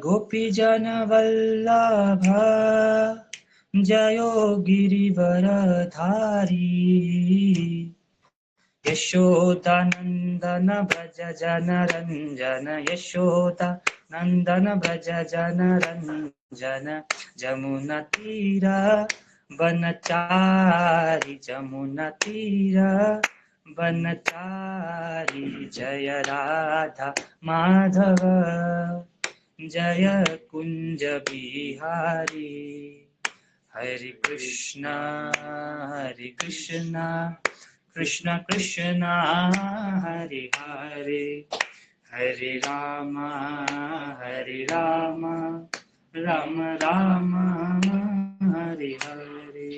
गोपीजन वल्लभ जयो गिरिवरधारी यशोदानन्दन व्रज जनरञ्जन यशोदानन्दन व्रज जनरञ्जन जमुनतीरा वनचारि जमुनतीरा वनचारि जय राधा माधव जय कुञ्ज बिहारी हरे कृष्णा कृष्ण कृष्ण हरे हरे हरे राम राम राम हरे हरे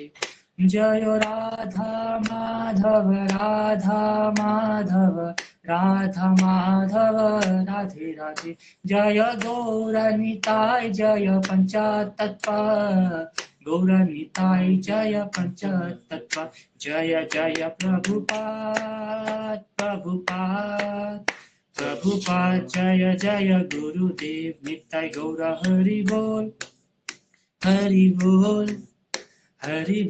जय राधा माधव राधा माधव राधे राधे जय गौरनिताय जय पंचतत्व गौरनिताय जय पंचतत्व जय जय प्रभुपाद जय जय गुरुदेव निताय गौर हरि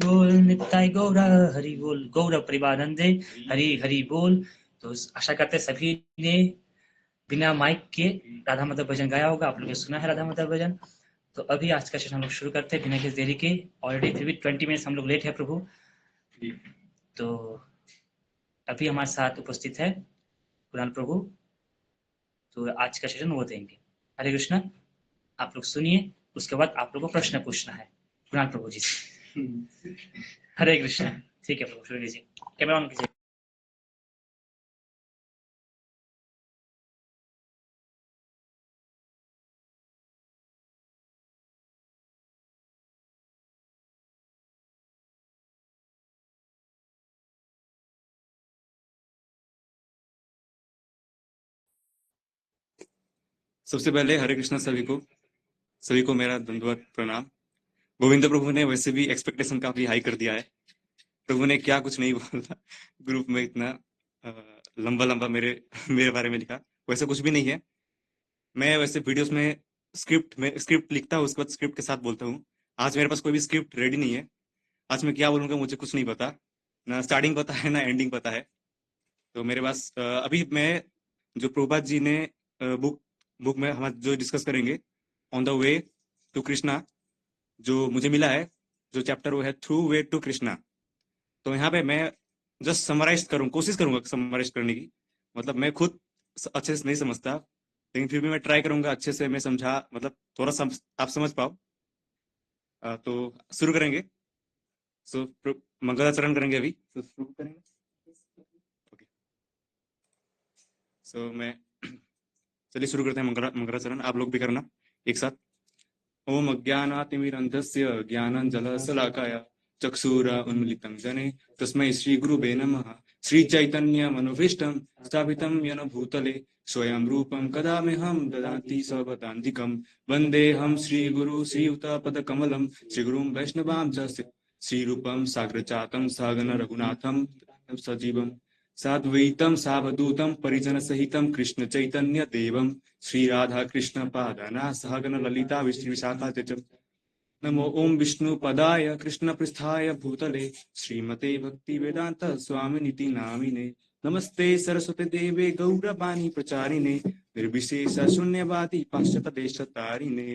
बोल निताय गौर हरि बोल गौर परिवानंदे हरि हरि बोल। तो आशा करते सभी ने बिना माइक के राधा माधव भजन गाया होगा, आप लोगों ने सुना है राधा माधव भजन। तो अभी आज का सेशन हम लोग शुरू करते हैं बिना किसी देरी के। ऑलरेडी 20 मिनट्स हम लोग लेट है प्रभु। तो अभी हमारे साथ उपस्थित है कुणाल प्रभु, तो आज का सेशन वो देंगे। हरे कृष्णा, आप लोग सुनिए, उसके बाद आप लोगों को प्रश्न पूछना है कुणाल प्रभु जी से। हरे कृष्णा। ठीक है प्रभु, शुरू कीजिए, कैमरा ऑन कीजिए। सबसे पहले हरे कृष्णा सभी को मेरा दंडवत प्रणाम। गोविंद प्रभु ने वैसे भी एक्सपेक्टेशन काफी हाई कर दिया है। प्रभु ने क्या कुछ नहीं बोला ग्रुप में, इतना लंबा लंबा मेरे बारे में लिखा, वैसा कुछ भी नहीं है। मैं वैसे वीडियोस में स्क्रिप्ट लिखता हूँ, उसके बाद स्क्रिप्ट के साथ बोलता हूँ। आज मेरे पास कोई भी स्क्रिप्ट रेडी नहीं है। आज मैं क्या बोलूंगा मुझे कुछ नहीं पता, ना स्टार्टिंग पता है ना एंडिंग पता है। तो मेरे पास अभी मैं जो प्रभुपाद जी ने बुक में हम जो डिस्कस करेंगे, on the way to Krishna, जो मुझे मिला है, जो चैप्टर वो है थ्रू वे टू कृष्णा। तो यहाँ पे मैं जस्ट समराइज कोशिश करूंगा समराइज करने की। मतलब मैं खुद अच्छे से नहीं समझता, लेकिन फिर भी मैं ट्राई करूंगा अच्छे से मैं समझा, मतलब थोड़ा आप समझ पाओ। तो शुरू करेंगे। सो मंगलाचरण करेंगे अभी, तो शुरू करेंगे। ओके, सो मैं चलिए शुरू करते हैं मंगलाचरण। आप लोग भी करना एक साथ। ओम अज्ञानातिमिरन्धस्य ज्ञानाञ्जनशलाकाय चक्षुरुन्मीलितं जने तस्मै श्रीगुरुवे नमः। श्रीचैतन्यमनोभीष्टं स्थापितं येन भूतले स्वयं रूपं कदाम्यहं ददाति स्वपदान्तिकं। वन्देऽहं श्रीगुरु श्रीयुतपदकमलं श्रीगुरुं वैष्णवां च श्रीरूपं साग्रजातं सहगण रघुनाथं सजीवं साद्वैतं सावधूतं परिजनसहितं कृष्ण चैतन्य देवं श्री राधा कृष्ण पादाना सहगण ललिता विशाखा च। नमो ओम विष्णु पदाय कृष्ण पृष्ठाय भूतले श्रीमते भक्ति वेदांत स्वामिनिति नामिने। नमस्ते सरस्वती देवे गौरवाणी प्रचारिणे निर्विशेष शून्यवादी पाश्चात्य देशतारिणे।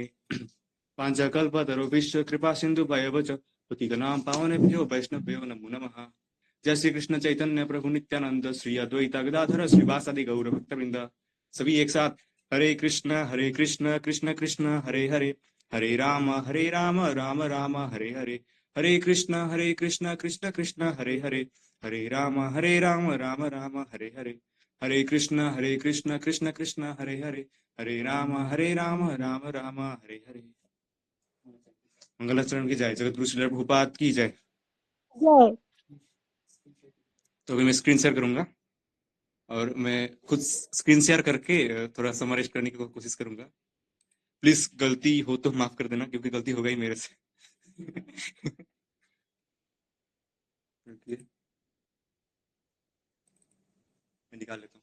पांचकल्पतरुभ्यश्च कृपा सिंधु भयवच पतितनां पावनेभ्यो वैष्णवेभ्यो नमो नमः। जय श्री कृष्ण चैतन्य प्रभु नित्यानंद श्री अद्वैत गदाधर श्रीवासादि गौर भक्तवृंद। सभी एक साथ हरे कृष्ण कृष्ण कृष्ण हरे हरे, हरे राम राम राम हरे हरे, हरे कृष्ण कृष्ण कृष्ण हरे हरे, हरे राम राम राम हरे हरे, हरे कृष्ण कृष्ण कृष्ण हरे हरे, हरे राम राम राम हरे हरे। मंगलाचरण की जय। जगत गुरु श्री प्रभुपाद की जय। जय। तो अभी मैं स्क्रीन शेयर करूंगा और मैं खुद स्क्रीन शेयर करके थोड़ा समराइज करने की कोशिश करूंगा। प्लीज गलती हो तो माफ कर देना, क्योंकि गलती हो गई मेरे से। मैं निकाल लेता हूँ।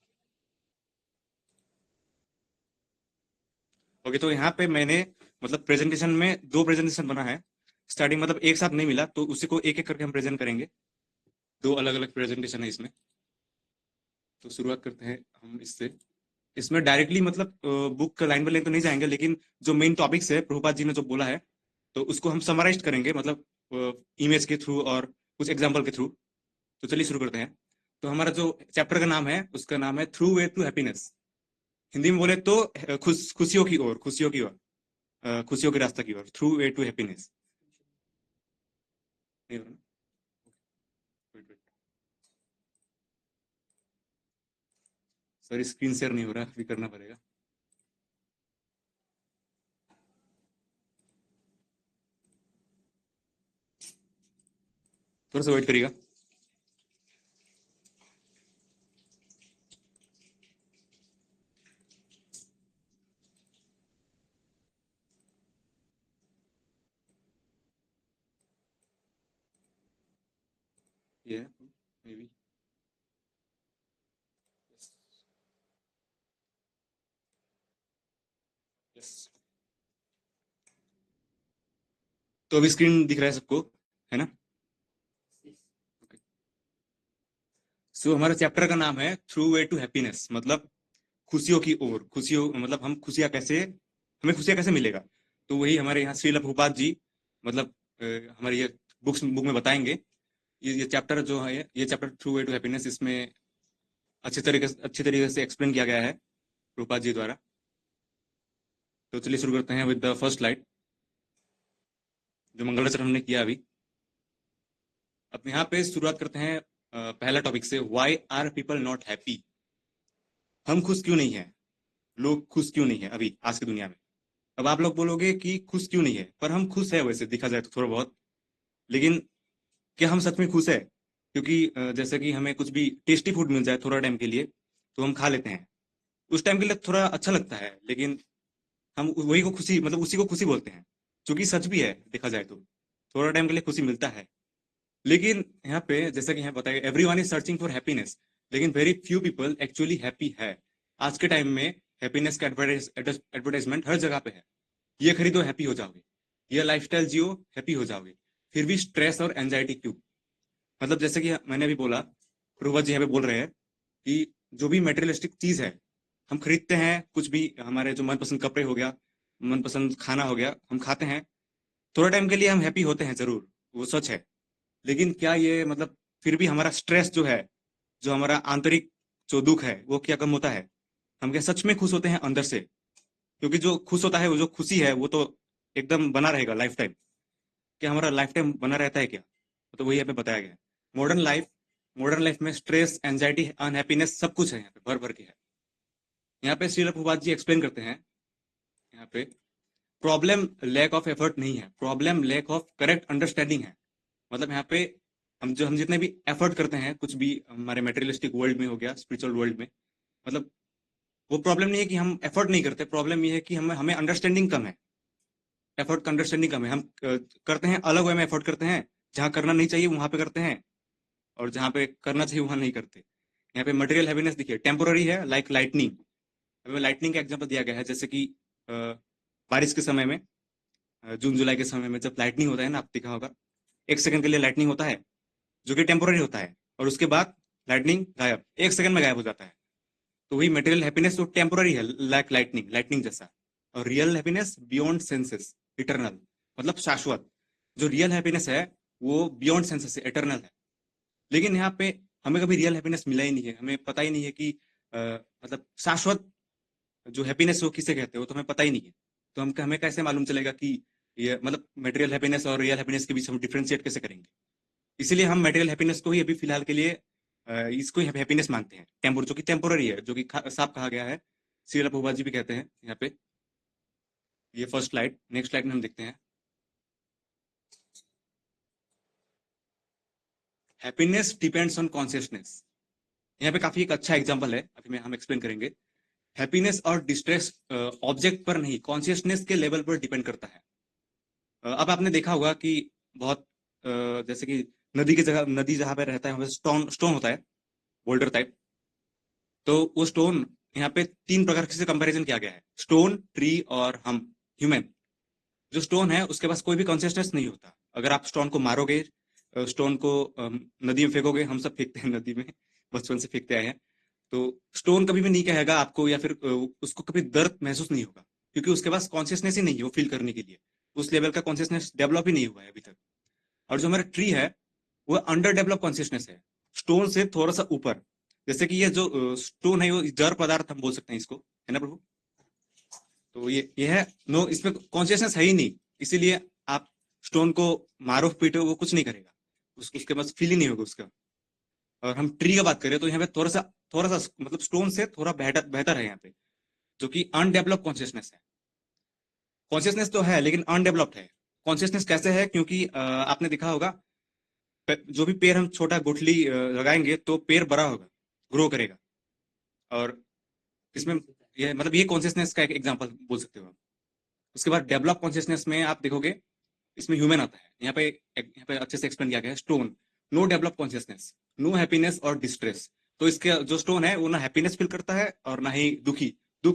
ओके, तो यहाँ पे मैंने मतलब प्रेजेंटेशन में 2 प्रेजेंटेशन बना है। स्टार्टिंग मतलब एक साथ नहीं मिला, तो उसी को एक एक करके हम प्रेजेंट करेंगे। 2 अलग अलग प्रेजेंटेशन है इसमें। तो शुरुआत करते हैं हम इससे। इसमें डायरेक्टली मतलब बुक का लाइन बाय लाइन तो नहीं जाएंगे, लेकिन जो मेन टॉपिक्स है प्रभुपाद जी ने जो बोला है, तो उसको हम समराइज करेंगे, मतलब इमेज के थ्रू और कुछ एग्जाम्पल के थ्रू। तो चलिए शुरू करते हैं। तो हमारा जो चैप्टर का नाम है उसका नाम है through way to happiness. Hindi में बोले तो खुशियों की ओर, खुशियों की ओर, खुशियों के रास्ते की ओर, through way to happiness. Sorry, screen share नहीं हो रहा, अभी करना पड़ेगा। थोड़ा सा वेट करिएगा। ये मे बी यस। तो अभी स्क्रीन दिख रहा है सबको, है ना? सो हमारे चैप्टर का नाम है थ्रू वे टू हैप्पीनेस, मतलब खुशियों की ओर। खुशियों मतलब हम खुशियां कैसे, हमें खुशियां कैसे मिलेगा। तो वही हमारे यहाँ श्रील प्रभुपाद जी मतलब हमारी ये बुक में बताएंगे। ये चैप्टर जो है, ये chapter through way to happiness, इसमें अच्छी तरीके से एक्सप्लेन किया गया है प्रभुपाद जी द्वारा। तो चलिए शुरू करते हैं विद द फर्स्ट स्लाइड, जो मंगलाचरण हमने किया अभी। अब यहाँ पे शुरुआत करते हैं पहला टॉपिक से, why are people not happy. हम खुश क्यों नहीं है, लोग खुश क्यों नहीं है अभी आज की दुनिया में। अब आप लोग बोलोगे कि खुश क्यों नहीं है, पर हम खुश है वैसे देखा जाए तो थोड़ा बहुत। लेकिन क्या हम सच में खुश है? क्योंकि जैसे कि हमें कुछ भी टेस्टी फूड मिल जाए थोड़ा टाइम के लिए, तो हम खा लेते हैं। उस टाइम के लिए थोड़ा अच्छा लगता है, लेकिन हम वही को खुशी, मतलब उसी को खुशी बोलते हैं, जो कि सच भी है देखा जाए तो। थोड़ा टाइम के लिए खुशी मिलता है। लेकिन यहाँ पे जैसा कि यहाँ बताया, everyone is searching for happiness, लेकिन very few people actually happy है। आज के टाइम में हैप्पीनेस का एडवर्टाइजमेंट हर जगह पे है। ये खरीदो हैप्पी हो जाओगे, ये लाइफस्टाइल जियो हैप्पी हो जाओगे। फिर भी स्ट्रेस और एंजाइटी क्यों? मतलब जैसे कि मैंने अभी बोला, ध्रुव जी यहाँ पे बोल रहे हैं कि जो भी मेटेरियलिस्टिक चीज है, हम खरीदते हैं कुछ भी, हमारे जो मनपसंद कपड़े हो गया, मनपसंद खाना हो गया, हम खाते हैं। थोड़ा टाइम के लिए हम हैप्पी होते हैं जरूर, वो सच है। लेकिन क्या ये मतलब फिर भी हमारा स्ट्रेस जो है, जो हमारा आंतरिक जो दुख है, वो क्या कम होता है? हम क्या सच में खुश होते हैं अंदर से? क्योंकि जो खुश होता है, वो जो खुशी है, वो तो एकदम बना रहेगा लाइफ टाइम। क्या हमारा लाइफ टाइम बना रहता है क्या? तो वही यहाँ पे बताया गया है। मॉडर्न लाइफ मॉडर्न लाइफ में स्ट्रेस, एंजाइटी, अनहैप्पीनेस सब कुछ है, यहाँ पे भर भर के है। यहाँ पे श्रील प्रभुपाद जी एक्सप्लेन करते हैं। यहाँ पे प्रॉब्लम लैक ऑफ एफर्ट नहीं है, problem lack of correct understanding है। मतलब यहाँ पे हम जितने भी एफर्ट करते हैं कुछ भी, हमारे मेटेरियलिस्टिक वर्ल्ड में हो गया, स्पिरिचुअल वर्ल्ड में, मतलब वो प्रॉब्लम नहीं है कि हम एफर्ट नहीं करते, प्रॉब्लम ये है कि हमें हमें अंडरस्टैंडिंग कम है। एफर्ट का अंडरस्टैंडिंग कम है। हम करते हैं अलग वे में एफर्ट करते हैं, जहाँ करना नहीं चाहिए वहां पे करते हैं, और जहाँ पे करना चाहिए वहां नहीं करते। यहाँ पे मटेरियल हैप्पीनेस देखिए टेम्पोररी है, लाइक लाइटनिंग। हमें लाइटनिंग का एग्जांपल दिया गया है, जैसे कि बारिश के समय में, जून जुलाई के समय में जब लाइटनिंग होता है ना, आप देखा होगा, 1 सेकंड के लिए लाइटनिंग होता है, जो कि टेम्पोररी होता है, और उसके बाद लाइटनिंग गायब, 1 सेकंड में गायब हो जाता है। तो वही मटेरियल हैप्पीनेस तो टेम्पोररी है, लाइक लाइटनिंग, लाइटनिंग जैसा। और real happiness beyond senses, eternal, मतलब शाश्वत। जो रियल हैप्पीनेस है वो बियॉन्ड सेंसेस है, इटरनल है। लेकिन यहाँ पे हमें कभी रियल हैप्पीनेस मिला ही नहीं है, हमें पता ही नहीं है कि मतलब शाश्वत जो हैप्पीनेस वो किसे कहते हैं, वो तो हमें पता ही नहीं है। तो हम हमें कैसे मालूम चलेगा कि ये मतलब मटेरियल हैप्पीनेस और रियल हैप्पीनेस के बीच हम डिफ्रेंशिएट कैसे करेंगे? इसीलिए हम मटेरियल हैप्पीनेस को ही अभी फिलहाल के लिए इसको ही हैप्पीनेस मानते हैं, टेम्पोर जो कि टेम्पोररी है, जो कि साफ कहा गया है। श्रील प्रभुपाद जी भी कहते हैं यहाँ पे। ये फर्स्ट स्लाइड, नेक्स्ट स्लाइड में हम देखते हैं। Happiness depends on consciousness. यहाँ पे काफी एक अच्छा एग्जांपल है, अभी में हम एक्सप्लेन करेंगे। हैप्पीनेस और डिस्ट्रेस ऑब्जेक्ट पर नहीं, कॉन्शियसनेस के लेवल पर डिपेंड करता है। अब आपने देखा होगा कि बहुत जैसे कि नदी की जगह, नदी जहां पे रहता है वहाँ स्टोन स्टोन होता है, बोल्डर टाइप। तो वो स्टोन यहाँ पे 3 प्रकार से कंपैरिजन किया गया है, स्टोन, ट्री और हम ह्यूमन। जो स्टोन है उसके पास कोई भी कॉन्शियसनेस नहीं होता। अगर आप स्टोन को मारोगे, स्टोन को नदी में फेंकोगे, हम सब फेंकते हैं नदी में, बचपन से फेंकते आए हैं, तो स्टोन कभी भी नहीं कहेगा आपको, या फिर उसको कभी दर्द महसूस नहीं होगा, क्योंकि उसके पास कॉन्शियसनेस ही नहीं है वो फील करने के लिए। उस लेवल का कॉन्शियसनेस डेवलप ही नहीं हुआ है अभी तक। और जो हमारा ट्री है वो अंडर डेवलप कॉन्शियसनेस है, स्टोन से थोड़ा सा ऊपर। जैसे कि ये जो स्टोन है वो जड़ पदार्थ हम बोल सकते हैं इसको, है ना प्रभु? तो ये है नो, इसमें कॉन्शियसनेस है ही नहीं, इसीलिए आप स्टोन को मारो पीटो वो कुछ नहीं करेगा, उसके पास फील ही नहीं होगा उसका। और हम ट्री का बात करें तो यहाँ पे थोड़ा सा मतलब स्टोन से थोड़ा बेहतर बेहतर है यहाँ पे, जो कि अनडेवलप कॉन्शियसनेस है। कॉन्शियसनेस तो है लेकिन अनडेवलप्ड है। कॉन्शियसनेस कैसे है? क्योंकि आपने देखा होगा, जो भी पेड़ हम छोटा गुठली लगाएंगे तो पेड़ बड़ा होगा, ग्रो करेगा। और इसमें ये मतलब ये कॉन्शियसनेस का एक एग्जांपल बोल सकते हो आप। उसके बाद डेवलप कॉन्शियसनेस में आप देखोगे इसमें ह्यूमन आता है। यहाँ पे अच्छे से एक्सप्लेन किया गया है। Stone, no develop consciousness, no happiness और डिस्ट्रेस। तो इसके जो स्टोन है वो ना हैप्पीनेस फील करता है और ना ही दुख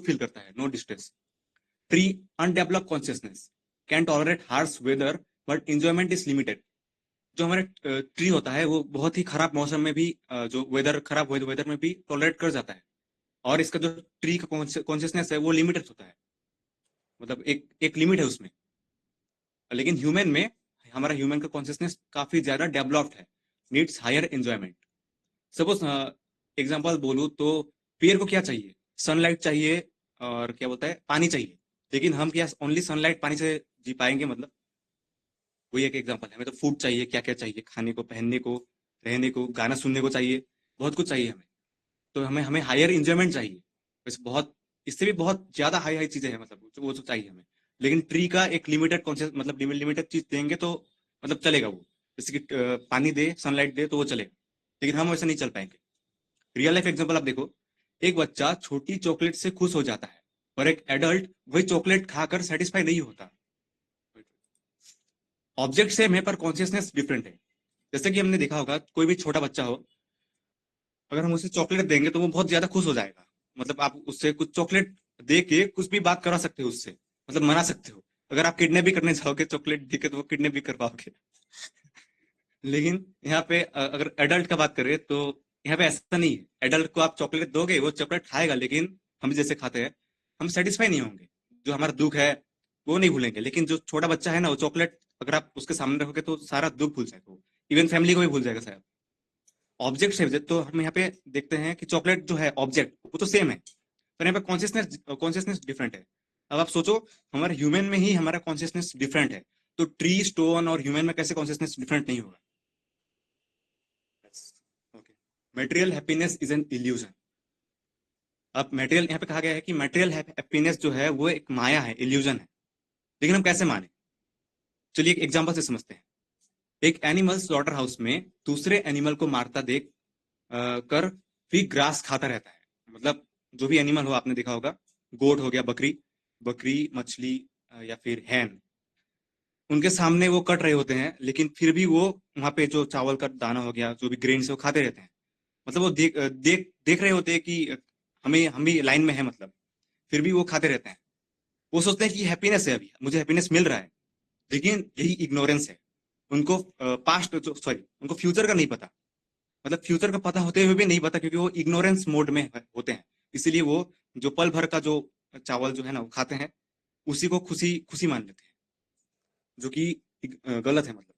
फील करता है, no distress. Tree, undevelop consciousness, can tolerate harsh weather but enjoyment is limited. जो हमारे ट्री होता है वो बहुत ही खराब मौसम में भी, जो वेदर खराब वेदर में भी टॉलरेट कर जाता है। और इसका जो ट्री का कॉन्शियसनेस है वो लिमिटेड होता है, मतलब एक एक लिमिट है उसमें। लेकिन ह्यूमन में, हमारा ह्यूमन का कॉन्शियसनेस काफी ज्यादा डेवलप्ड है, needs higher enjoyment. Suppose example बोलूं तो पेड़ को क्या चाहिए? सनलाइट चाहिए और क्या बोलता है, पानी चाहिए। लेकिन हम क्या ओनली सनलाइट पानी से जी पाएंगे? मतलब वही एक एग्जांपल है। हमें तो फूड चाहिए, क्या क्या चाहिए, खाने को, पहनने को, रहने को, गाना सुनने को चाहिए, बहुत कुछ चाहिए हमें। तो हमें हमें हायर इंजॉयमेंट चाहिए। वैसे बहुत, इससे भी बहुत ज्यादा हाई हाई चीजें हैं, मतलब वो तो चाहिए हमें। लेकिन ट्री का एक लिमिटेड कॉन्शियस, मतलब लिमिटेड चीज देंगे तो मतलब चलेगा वो। जैसे कि पानी दे, सनलाइट दे तो वो चलेगा, लेकिन हम वैसे नहीं चल पाएंगे। रियल लाइफ एग्जांपल आप देखो, एक बच्चा छोटी चॉकलेट से खुश हो जाता है और एक एडल्ट वही चॉकलेट खाकर सेटिस्फाई नहीं होता। ऑब्जेक्ट सेम है पर कॉन्शियसनेस डिफरेंट है। जैसे कि हमने देखा होगा, कोई भी छोटा बच्चा हो, अगर हम उसे चॉकलेट देंगे तो वो बहुत ज्यादा खुश हो जाएगा। मतलब आप उससे कुछ चॉकलेट दे के कुछ भी बात करा सकते हो उससे, मतलब मना सकते हो। अगर आप किडनैप भी करने जाओगे चॉकलेट दे के तो वो किडनैप भी कर पाओगे। लेकिन यहाँ पे अगर एडल्ट का बात करें तो यहाँ पे ऐसा नहीं है। एडल्ट को आप चॉकलेट दोगे, वो चॉकलेट खाएगा, लेकिन हम जैसे खाते हैं, हम सेटिस्फाई नहीं होंगे। जो हमारा दुख है वो नहीं भूलेंगे। लेकिन जो छोटा बच्चा है ना, वो चॉकलेट अगर आप उसके सामने रखोगे तो सारा दुख भूल जाएगा वो, इवन फैमिली को भी भूल जाएगा शायद। ऑब्जेक्ट है तो हम यहाँ पे देखते हैं कि चॉकलेट जो है ऑब्जेक्ट वो तो सेम है, पर यहाँ पे कॉन्शियसनेस डिफरेंट है। अब आप सोचो, हमारे ह्यूमन में ही हमारा कॉन्शियसनेस डिफरेंट है, तो ट्री, स्टोन और ह्यूमन में कैसे कॉन्शियसनेस डिफरेंट नहीं होगा? Okay, material happiness is an illusion. अब मेटेरियल, यहाँ पे कहा गया है कि मेटेरियल हैप्पीनेस जो है वो एक माया है, इल्यूजन है। लेकिन हम कैसे माने? चलिए एक एग्जांपल से समझते हैं। एक एनिमल स्लॉटर हाउस में दूसरे एनिमल को मारता देख कर भी ग्रास खाता रहता है। मतलब जो भी एनिमल हो, आपने देखा होगा, गोट हो गया, बकरी, मछली, या फिर हैन, उनके सामने वो कट रहे होते हैं, लेकिन फिर भी वो वहां पे जो चावल का दाना हो गया, जो भी ग्रेन है वो खाते रहते हैं। मतलब वो देख रहे होते हैं कि हम भी लाइन में है, मतलब फिर भी वो खाते रहते हैं। वो सोचते हैं कि हैप्पीनेस है, अभी मुझे हैप्पीनेस मिल रहा है। लेकिन यही इग्नोरेंस है। उनको पास्ट, सॉरी, उनको फ्यूचर का नहीं पता। मतलब फ्यूचर का पता होते हुए भी नहीं पता, क्योंकि वो इग्नोरेंस मोड में होते हैं। इसीलिए वो जो पल भर का जो चावल जो है ना वो खाते हैं, उसी को खुशी खुशी मान लेते हैं, जो कि गलत है। मतलब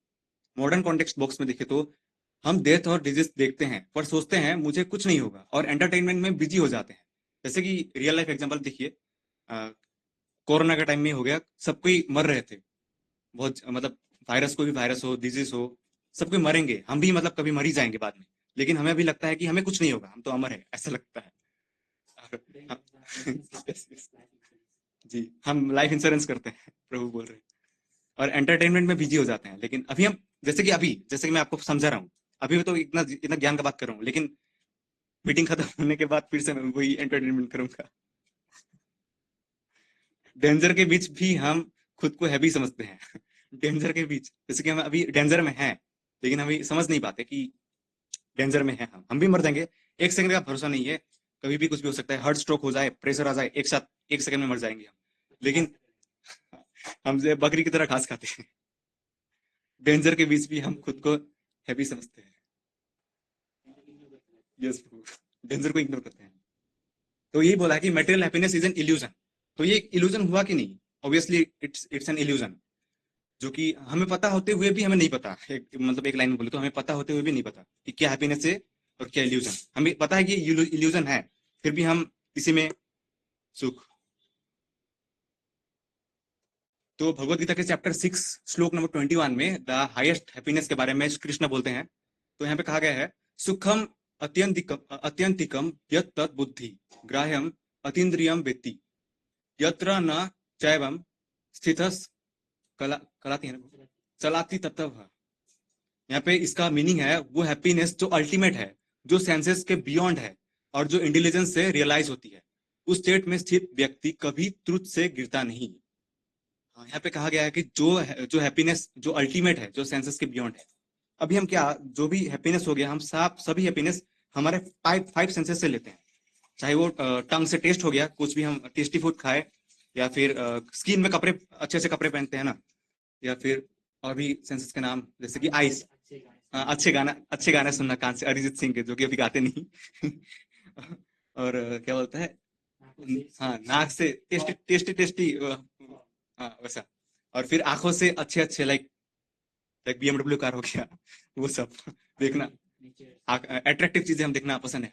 मॉडर्न कॉन्टेक्स्ट बॉक्स में देखे तो हम डेथ और डिजीज देखते हैं पर सोचते हैं मुझे कुछ नहीं होगा, और एंटरटेनमेंट में बिजी हो जाते हैं। जैसे कि रियल लाइफ एग्जांपल देखिए, कोरोना के टाइम में हो गया, सब कोई मर रहे थे बहुत, मतलब वायरस, कोई भी वायरस हो, डिजीज हो, सब कोई मरेंगे, हम भी मतलब कभी मर ही जाएंगे बाद में। लेकिन हमें भी लगता है कि हमें कुछ नहीं होगा, हम तो अमर है, ऐसा लगता है। जी, हम लाइफ इंश्योरेंस करते हैं, प्रभु बोल रहे हैं, और एंटरटेनमेंट में बिजी हो जाते हैं। लेकिन अभी हम, जैसे कि मैं आपको समझा रहा हूँ, अभी तो इतना इतना ज्ञान का बात कर रहा हूँ, लेकिन मीटिंग खत्म होने के बाद फिर से मैं वही एंटरटेनमेंट करूंगा। डेंजर के बीच भी हम खुद को हैवी समझते हैं। डेंजर के बीच, जैसे कि हम अभी डेंजर में हैं, लेकिन हम समझ नहीं पाते कि डेंजर में है, हम भी मर जाएंगे, एक सेकंड का भरोसा नहीं है। कभी भी कुछ भी हो सकता है, हार्ट स्ट्रोक हो जाए, प्रेशर आ जाए, एक साथ 1 सेकंड में मर जाएंगे हम। लेकिन हम जो है बकरी की तरह घास खाते हैं। डेंजर के बीच भी हम खुद को हैप्पी समझते हैं। यस, डेंजर को इग्नोर करते हैं। तो यही बोला कि material happiness is an illusion. तो ये इल्यूजन हुआ कि नहीं? ऑब्वियसली इट्स एन इल्यूजन, जो कि हमें पता होते हुए भी हमें नहीं पता। मतलब एक लाइन में बोले तो हमें पता होते हुए भी नहीं पता कि क्या हैप्पीनेस है और क्या इल्यूजन। हमें पता है कि इल्यूजन है, फिर भी हम इसी में सुख। तो भगवत गीता के चैप्टर 6 श्लोक नंबर 21 में द हाईएस्ट हैप्पीनेस के बारे में श्री कृष्ण बोलते हैं। तो यहाँ पे कहा गया है, सुखम अत्यंतिकम यत् तत् बुद्धि ग्राह्यम अतीन्द्रियम वेत्ति यत्र न चैवम स्थितस कलाती है ना, चलाती तत्व। यहाँ पे इसका मीनिंग है वो हैप्पीनेस जो अल्टीमेट है, जो सेंसेस के बियॉन्ड है और जो इंटेलिजेंस से रियलाइज होती है। उस स्टेट में स्थित व्यक्ति कभी ट्रुथ से गिरता नहीं। हाँ, यहाँ पे कहा गया है कि जो हैप्पीनेस जो अल्टीमेट है, जो सेंसेस के बियॉन्ड है। अभी हम क्या, जो भी हैप्पीनेस हो गया, हम सब सभी हैप्पीनेस हमारे फाइव सेंसेस से लेते हैं। चाहे वो टंग से टेस्ट हो गया, कुछ भी हम टेस्टी फूड खाए, या फिर स्किन में कपड़े, अच्छे से कपड़े पहनते हैं ना, या फिर और भी सेंसेस के नाम जैसे कि आइस, अच्छे गाने सुनना, कान से अरिजीत सिंह के, जो कि अभी गाते नहीं। और क्या बोलता है, हाँ, नाक से टेस्टी टेस्टी टेस्टी, हाँ वैसा। और फिर आंखों से अच्छे अच्छे, लाइक BMW कार हो गया, वो सब देखना, अट्रैक्टिव चीजें हम देखना पसंद है।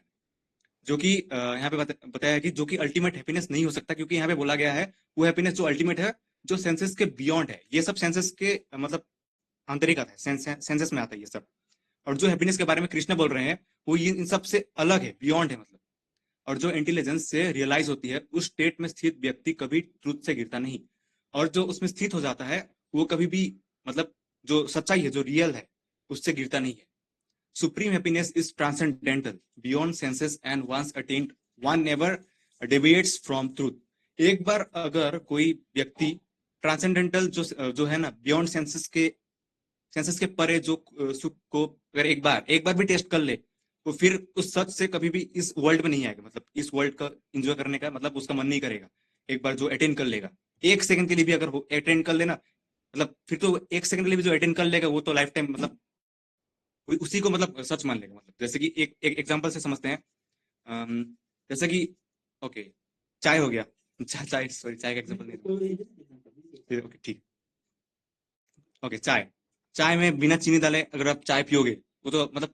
जो कि यहाँ पे बताया है कि जो कि अल्टीमेट हैप्पीनेस नहीं हो सकता, क्योंकि यहाँ पे बोला गया है वो हैप्पीनेस जो अल्टीमेट है, जो सेंसेस के बियॉन्ड है। ये सब सेंसेस के मतलब आंतरिक आता है, सेंसेस में आता है ये सब। और जो हैप्पीनेस के बारे में कृष्ण बोल रहे हैं, वो ये इन सब से अलग है, बियॉन्ड है मतलब। और जो इंटेलिजेंस से रियलाइज होती है, उस स्टेट में स्थित व्यक्ति कभी ट्रुथ से गिरता नहीं। और जो उसमें स्थित हो जाता है, वो कभी भी मतलब जो सच्चाई है, जो रियल है, उससे गिरता नहीं है। Supreme happiness is transcendental beyond senses and once attained one never deviates from truth. एक बार अगर कोई व्यक्ति ट्रांसेंडेंटल जो है ना, बियॉन्ड सेंसेस के परे जो सुख को अगर एक बार भी टेस्ट कर ले, तो फिर उस सच से कभी भी इस वर्ल्ड में नहीं आएगा। मतलब इस वर्ल्ड का एंजॉय करने का मतलब उसका मन नहीं करेगा। एक बार जो अटेंड कर लेगा, 1 सेकंड के लिए भी अगर अटेंड कर लेना, मतलब फिर तो 1 सेकंड के लिए भी जो अटेंड कर लेगा, वो तो लाइफ टाइम मतलब उसी को मतलब सच मान लेगा। मतलब जैसे कि एक एग्जांपल से समझते हैं। अम, जैसे कि ओके, चाय हो गया। चाय सॉरी, चाय का एग्जांपल नहीं, ओके ठीक। ओके, चाय चाय में बिना चीनी डाले अगर आप चाय पियोगे, वो तो मतलब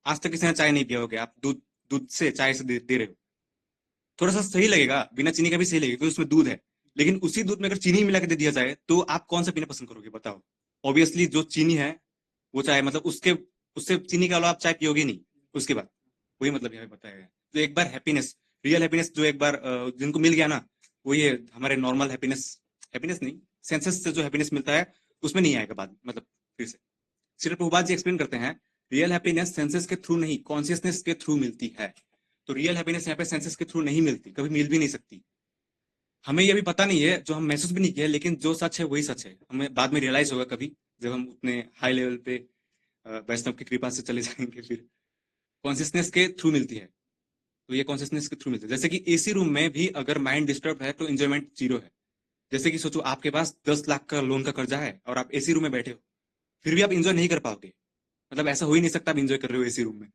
आज तक किसी ने चाय नहीं पिया होगा। आप दूध दूध से चाय से दे रहे हो, थोड़ा सा सही लगेगा, बिना चीनी का भी सही लगेगा क्योंकि उसमें दूध है। लेकिन उसी दूध में अगर चीनी मिला के दे दिया जाए, तो आप कौन सा पीना पसंद करोगे बताओ? ऑब्वियसली जो चीनी है वो चाय, मतलब उसके उससे चीनी के अलावा आप चाय पियोगे नहीं उसके बाद। वही मतलब यहाँ पे बताया गया है। तो एक बार हैप्पीनेस, रियल हैप्पीनेस जो एक बार जिनको मिल गया ना, वो ये हमारे नॉर्मल हैप्पीनेस, हैप्पीनेस नहीं, सेंसेस से जो हैप्पीनेस मिलता है, उसमें नहीं आएगा बाद मतलब फिर से। श्री प्रभुपाद जी एक्सप्लेन करते हैं, रियल हैप्पीनेस सेंसेस के थ्रू नहीं, कॉन्शियसनेस के थ्रू मिलती है। तो रियल हैप्पीनेस यहाँ पे सेंसेस के थ्रू नहीं मिलती, कभी मिल भी नहीं सकती। हमें ये भी पता नहीं है, जो हम महसूस भी नहीं किया, लेकिन जो सच है वही सच है। हमें बाद में रियलाइज होगा कभी, जब हम उतने हाई लेवल पे वैष्णव की कृपा से चले जाएंगे, फिर कॉन्शियसनेस के थ्रू मिलती है। तो ये कॉन्शियसनेस के थ्रू मिलती है। जैसे कि एसी रूम में भी अगर माइंड डिस्टर्ब है, तो इंजॉयमेंट जीरो है। जैसे कि सोचो, आपके पास 10 लाख का लोन का कर्जा है और आप एसी रूम में बैठे हो, फिर भी आप इंजॉय नहीं कर पाओगे। मतलब ऐसा हो ही नहीं सकता आप इंजॉय कर रहे हो एसी रूम में।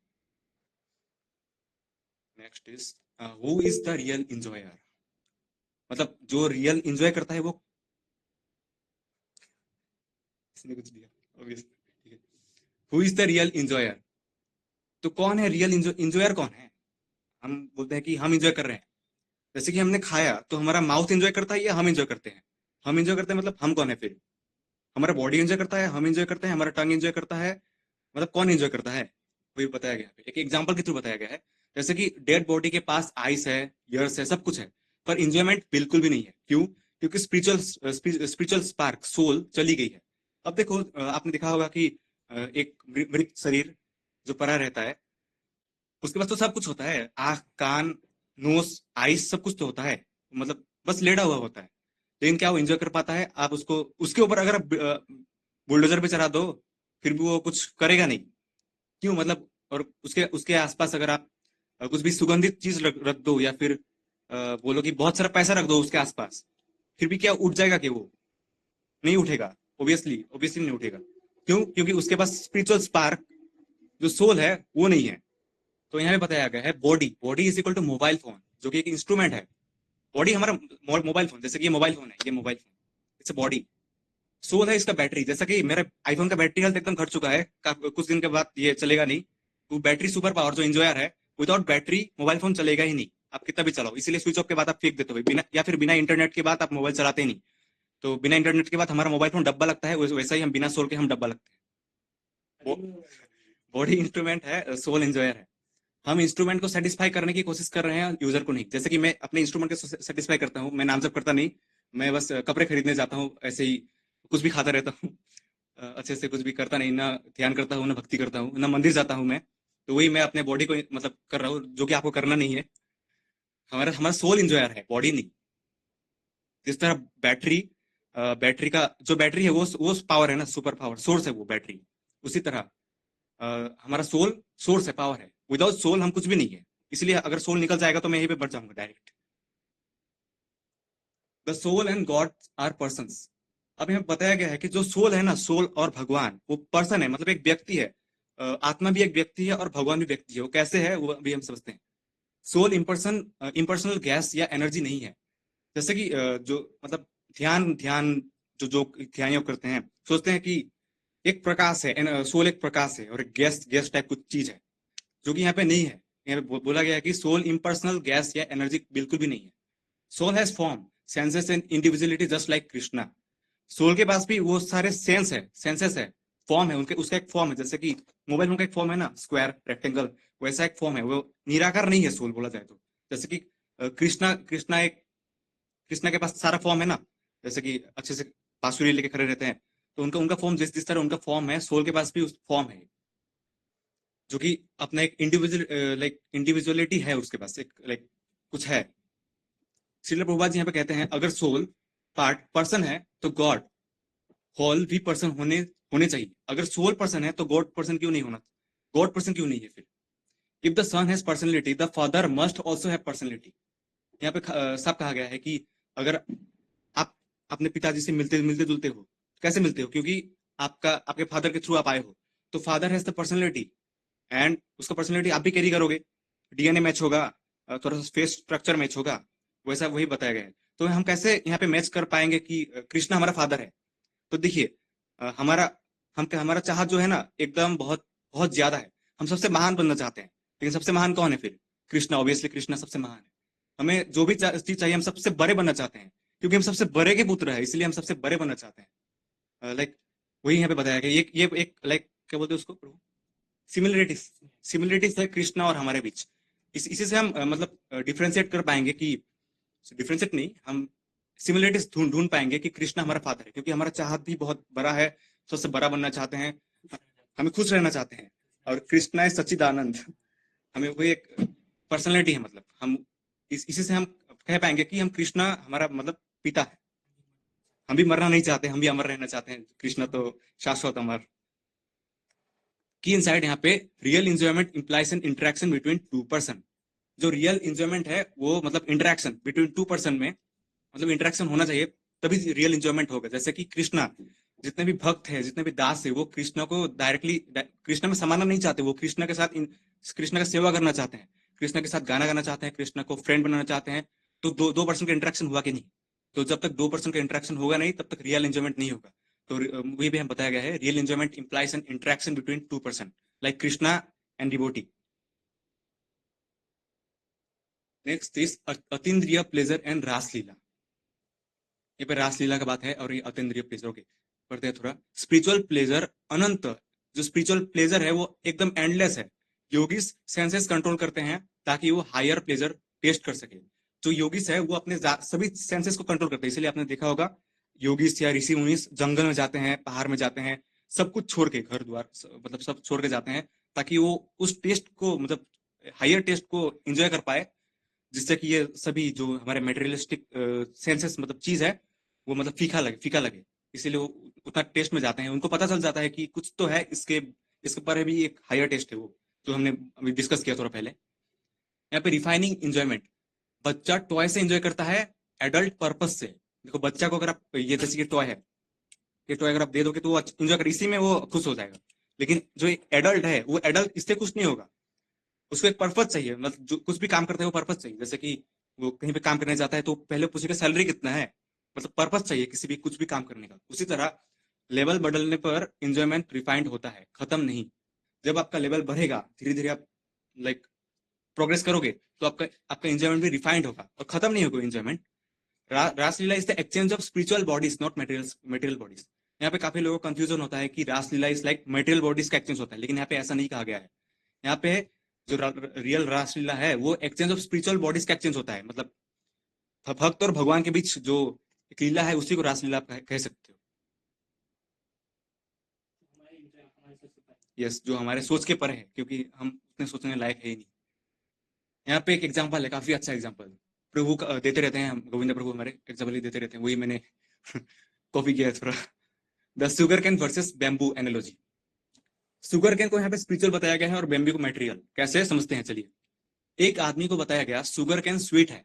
Next is who is the real enjoyer. मतलब जो रियल इंजॉय करता है वो, इसने कुछ दिया obviously, ठीक है। Who is the real enjoyer. तो कौन है रियल इंजॉयर, कौन है? हम बोलते हैं कि हम इंजॉय कर रहे हैं। जैसे कि हमने खाया, तो हमारा माउथ एंजॉय करता है या हम एंजॉय करते हैं? हम एंजॉय करते हैं, मतलब हम कौन है फिर? हमारा बॉडी एंजॉय करता है, हम एंजॉय करते हैं, हमारा टंग एंजॉय करता है, मतलब कौन एंजॉय करता है? वही बताया गया है, एक एग्जांपल के थ्रू बताया गया है। जैसे कि डेड बॉडी के पास आइस है, ईयर्स है, सब कुछ है, पर इंजॉयमेंट बिल्कुल भी नहीं है। क्यों? क्योंकि स्पिरिचुअल स्पार्क, सोल चली गई है। अब देखो, आपने देखा होगा कि एक मृत शरीर जो पड़ा रहता है, उसके पास तो सब कुछ होता है, आंख, कान, नोस, आइस, सब कुछ तो होता है, मतलब बस लेटा हुआ होता है। लेकिन क्या वो एंजॉय कर पाता है? आप उसको, उसके ऊपर अगर आप बुलडोजर पे चढ़ा दो, फिर भी वो कुछ करेगा नहीं। क्यों? मतलब और उसके उसके आसपास अगर आप कुछ भी सुगंधित चीज रख दो, या फिर बोलो कि बहुत सारा पैसा रख दो उसके आसपास, फिर भी क्या उठ जाएगा? कि वो नहीं उठेगा। ऑब्वियसली ऑब्वियसली नहीं उठेगा। क्यों? क्योंकि उसके पास स्पिरिचुअल स्पार्क, जो सोल है, वो नहीं है। तो यहाँ पे बताया गया है body, body is equal to mobile phone, जो कि एक इंस्ट्रूमेंट है। बॉडी हमारा मोबाइल फोन, जैसे कि ये मोबाइल फोन है, ये mobile phone, it's a body. Soul है इसका बैटरी। जैसा कि मेरा आईफोन का बैटरी हेल्थ एकदम घट चुका है, कुछ दिन के बाद ये चलेगा नहीं। वो बैटरी सुपर पावर जो इंजॉयर है, विदाउट बैटरी मोबाइल फोन चलेगा ही नहीं, आप कितना भी चलाओ। इसीलिए स्विच ऑफ के बाद आप फेंक देते हो बिना, या फिर बिना इंटरनेट के बाद आप मोबाइल चलाते ही नहीं। तो बिना इंटरनेट के बाद हमारा मोबाइल फोन डब्बा लगता है, वैसा ही हम बिना सोल के हम डब्बा लगते हैं। बॉडी इंस्ट्रूमेंट है, सोल इंजॉयर है। हम इंस्ट्रूमेंट को सेटिस्फाई करने की कोशिश कर रहे हैं, यूजर को नहीं। जैसे कि मैं अपने इंस्ट्रूमेंट को सेटिस्फाई करता हूँ, मैं नाम जप करता नहीं, मैं बस कपड़े खरीदने जाता हूँ, ऐसे ही कुछ भी खाता रहता हूँ। अच्छे से कुछ भी करता नहीं, ना ध्यान करता हूँ, ना भक्ति करता हूँ, ना मंदिर जाता हूँ मैं। तो वही मैं अपने बॉडी को मतलब कर रहा हूँ, जो कि आपको करना नहीं है। हमारा हमारा सोल इंजॉयर है, बॉडी नहीं। जिस तरह बैटरी, बैटरी का जो बैटरी है वो पावर है ना, सुपर पावर सोर्स है वो बैटरी। उसी तरह हमारा सोल सोर्स है, पावर है। विदाउट सोल हम कुछ भी नहीं है। इसलिए अगर सोल निकल जाएगा तो मैं यहीं पे बढ़ जाऊंगा direct. The soul and God are persons. अब यहाँ बताया गया है कि जो सोल है ना, सोल और भगवान, वो पर्सन है, मतलब एक व्यक्ति है। आत्मा भी एक व्यक्ति है और भगवान भी व्यक्ति है। वो कैसे है वो अभी हम समझते हैं। सोल इम्पर्सनल गैस या एनर्जी नहीं है। जैसे कि जो मतलब ध्यान ध्यान जो जो ध्यान योग करते हैं, सोचते हैं कि एक प्रकाश है, सोल एक प्रकाश है और एक गैस गैस टाइप कुछ चीज है, जो कि यहाँ पे नहीं है। यहाँ पे बोला गया है कि सोल इम्पर्सनल गैस या एनर्जी बिल्कुल भी नहीं है। Soul has form, senses and individuality just like Krishna. Soul के पास भी वो सारे सेंसेस है, फॉर्म है उनके, उसका एक फॉर्म है। जैसे कि मोबाइल फोन का एक फॉर्म है ना, स्क्वायर रेक्टेंगल, वैसा एक फॉर्म है। वो निराकार नहीं है सोल, बोला जाए तो। जैसे कि कृष्णा कृष्णा के पास सारा फॉर्म है ना, जैसे कि अच्छे से बांसुरी लेके खड़े रहते हैं। तो उनका उनका फॉर्म जिस तरह उनका फॉर्म है, सोल के पास भी उस फॉर्म है, जो कि अपना एक इंडिविजुअलिटी है उसके पास, एक कुछ है। श्रील प्रभुपाद जी यहाँ पे कहते हैं, अगर सोल पार्ट पर्सन है तो गॉड होल भी पर्सन होने होने चाहिए। अगर सोल पर्सन है तो गॉड पर्सन क्यों नहीं होना? गॉड पर्सन क्यों नहीं है फिर? If the son has personality, the father must also have personality. यहाँ पे साफ कहा गया है कि अगर आप अपने पिताजी से मिलते मिलते जुलते हो, कैसे मिलते हो? क्योंकि आपके फादर के थ्रू आप आए हो। तो father has the personality, and उसका पर्सनैलिटी आप भी कैरी करोगे। डीएनए मैच होगा, थोड़ा सा फेस स्ट्रक्चर मैच होगा, वैसा वही बताया गया है। तो हम कैसे यहाँ पे मैच कर पाएंगे कि कृष्णा हमारा फादर है? तो देखिए, हमारा हमारा चाहत जो है ना, एकदम बहुत बहुत ज्यादा है। हम सबसे महान बनना चाहते हैं, लेकिन सबसे महान कौन है फिर? कृष्णा। ऑब्वियसली कृष्णा सबसे महान है। हमें जो भी चीज चाहिए, हम सबसे बड़े बनना चाहते हैं, क्योंकि हम सबसे बड़े के पुत्र है, इसलिए हम सबसे बड़े बनना चाहते हैं। वही यहाँ पे बताया गया। ये एक क्या बोलते हैं उसको, सिमिलरिटीज। सिमिलरिटीज है कृष्णा और हमारे बीच। इसी से हम मतलब डिफ्रेंशिएट कर पाएंगे कि, डिफ्रेंशिएट नहीं, हम सिमिलरिटीज ढूंढ ढूंढ पाएंगे कि कृष्णा हमारा फादर है, क्योंकि हमारा चाहत भी बहुत बड़ा है, सबसे बड़ा बनना चाहते हैं, हमें खुश रहना चाहते हैं। और कृष्णा है सच्चिदानंद, हमें वही एक पर्सनैलिटी है। मतलब हम इसी से हम कह पाएंगे कि हम कृष्णा हमारा मतलब पिता है। हम भी मरना नहीं चाहते, हम भी अमर रहना चाहते हैं। कृष्णा तो शाश्वत अमर। की इनसाइड यहाँ पे, real enjoyment implies an interaction between two person. जो रियल इंजॉयमेंट है वो मतलब इंटरेक्शन बिटवीन टू पर्सन में, मतलब इंटरेक्शन होना चाहिए, तभी रियल इंजॉयमेंट होगा। जैसे कि कृष्णा, जितने भी भक्त है, जितने भी दास है, वो कृष्णा को डायरेक्टली कृष्णा में समाना नहीं चाहते। वो कृष्णा के साथ कृष्णा का सेवा करना चाहते हैं, कृष्णा के साथ गाना गाना चाहते हैं, कृष्णा को फ्रेंड बनाना चाहते हैं। तो दो पर्सन का इंटरेक्शन हुआ कि नहीं? तो जब तक दो पर्सन का इंटरेक्शन होगा नहीं, तब तक रियल एंजॉयमेंट नहीं होगा। तो वही भी हम बताया गया है, real enjoyment implies an interaction between two person, like Krishna and devotee. Next is अतीन्द्रिय प्लेजर एंड रासलीला। ये पे रासलीला का बात है और ये अतीन्द्रिय प्लेजर। ओके, पढ़ते हैं थोड़ा। स्पिरिचुअल प्लेजर अनंत, जो स्पिरिचुअल प्लेजर है वो एकदम एंडलेस है। योगीज सेंसेस कंट्रोल करते हैं ताकि वो हायर प्लेजर टेस्ट कर सके। जो योगीस है वो अपने सभी सेंसेस को कंट्रोल करते हैं। इसलिए आपने देखा होगा, योगीस या ऋषि मुनीस जंगल में जाते हैं, पहाड़ में जाते हैं, सब कुछ छोड़ के, घर द्वार मतलब सब छोड़ के जाते हैं, ताकि वो उस टेस्ट को मतलब हायर टेस्ट को एंजॉय कर पाए, जिससे कि ये सभी जो हमारे मेटेरियलिस्टिक सेंसेस मतलब चीज है, वो मतलब फीका लगे। इसीलिए वो उतना टेस्ट में जाते हैं। उनको पता चल जाता है कि कुछ तो है इसके इसके पर भी एक हायर टेस्ट है वो, जो हमने अभी डिस्कस किया थोड़ा पहले। यहाँ पे रिफाइनिंग एंजॉयमेंट, बच्चा टॉय से एंजॉय करता है एडल्ट पर्पस से। देखो बच्चा को अगर आप ये जैसे कि टॉय है, ये टॉय अगर आप दे दोगे तो वो एंजॉय कर, इसी में वो खुश हो जाएगा। लेकिन जो एडल्ट है वो एडल्ट इससे खुश नहीं होगा, उसको एक पर्पस चाहिए। मतलब जो कुछ भी काम करता है वो पर्पस चाहिए। जैसे कि वो कहीं पे काम करने जाता है तो पहले पूछेगा सैलरी कितना है, मतलब पर्पस चाहिए किसी भी कुछ भी काम करने का। उसी तरह लेवल बदलने पर एंजॉयमेंट रिफाइंड होता है, खत्म नहीं। जब आपका लेवल बढ़ेगा, धीरे धीरे आप लाइक प्रोग्रेस करोगे, तो आपका आपका एंजॉयमेंट भी रिफाइंड होगा और खत्म नहीं होगा enjoyment. Raslila is the exchange of spiritual bodies, not material bodies. यहाँ पे काफी लोगों को कंफ्यूजन होता है कि रासलीला इज लाइक मटेरियल बॉडीज का एक्सचेंज होता है, लेकिन यहाँ पे ऐसा नहीं कहा गया है। यहाँ पे जो रियल रासलीला है वो एक्सचेंज ऑफ स्पिरिचुअल बॉडीज का एक्सचेंज होता है। मतलब भक्त और भगवान के बीच जो एक लीला है उसी को रासलीला आप कह सकते हो। यस, जो हमारे सोच के पर है, क्योंकि हम उतने सोचने लायक है ही नहीं। यहाँ पे एक एग्जाम्पल है, काफी अच्छा एग्जाम्पल प्रभु का देते रहते हैं, हम गोविंद प्रभु हमारे एग्जाम्पल ही देते रहते हैं, वही मैंने कॉपी किया है थोड़ा। The sugar cane versus bamboo analogy. Sugar cane को यहाँ पे स्पिरिचुअल बताया गया है और बैम्बू को मटेरियल। कैसे समझते हैं चलिए। एक आदमी को बताया गया सुगर कैन स्वीट है,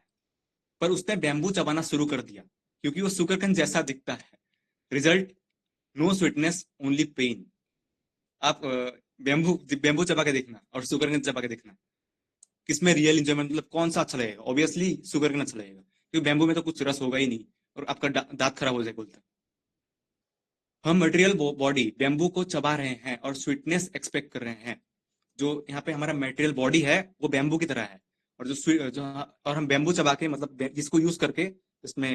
पर उसने बैम्बू चबाना शुरू कर दिया क्योंकि वो सुगर कैन जैसा दिखता है। Result, no sweetness, only pain. आप बैम्बू बैम्बू चबा के देखना और शुगर केन चबा के देखना, किसमें रियल इंजॉयमेंट, मतलब कौन सा अच्छा लगेगा। ऑब्वियसली शुगर केन अच्छा लगेगा, क्योंकि बैम्बू में तो कुछ रस होगा ही नहीं और आपका दांत खराब हो जाएगा बोलता। हम मटेरियल बॉडी बैम्बू को चबा रहे हैं और स्वीटनेस एक्सपेक्ट कर रहे हैं। जो यहाँ पे हमारा मटेरियल बॉडी है वो बैम्बू की तरह है, और जो और हम बैम्बू चबा के, मतलब इसको यूज करके, इसमें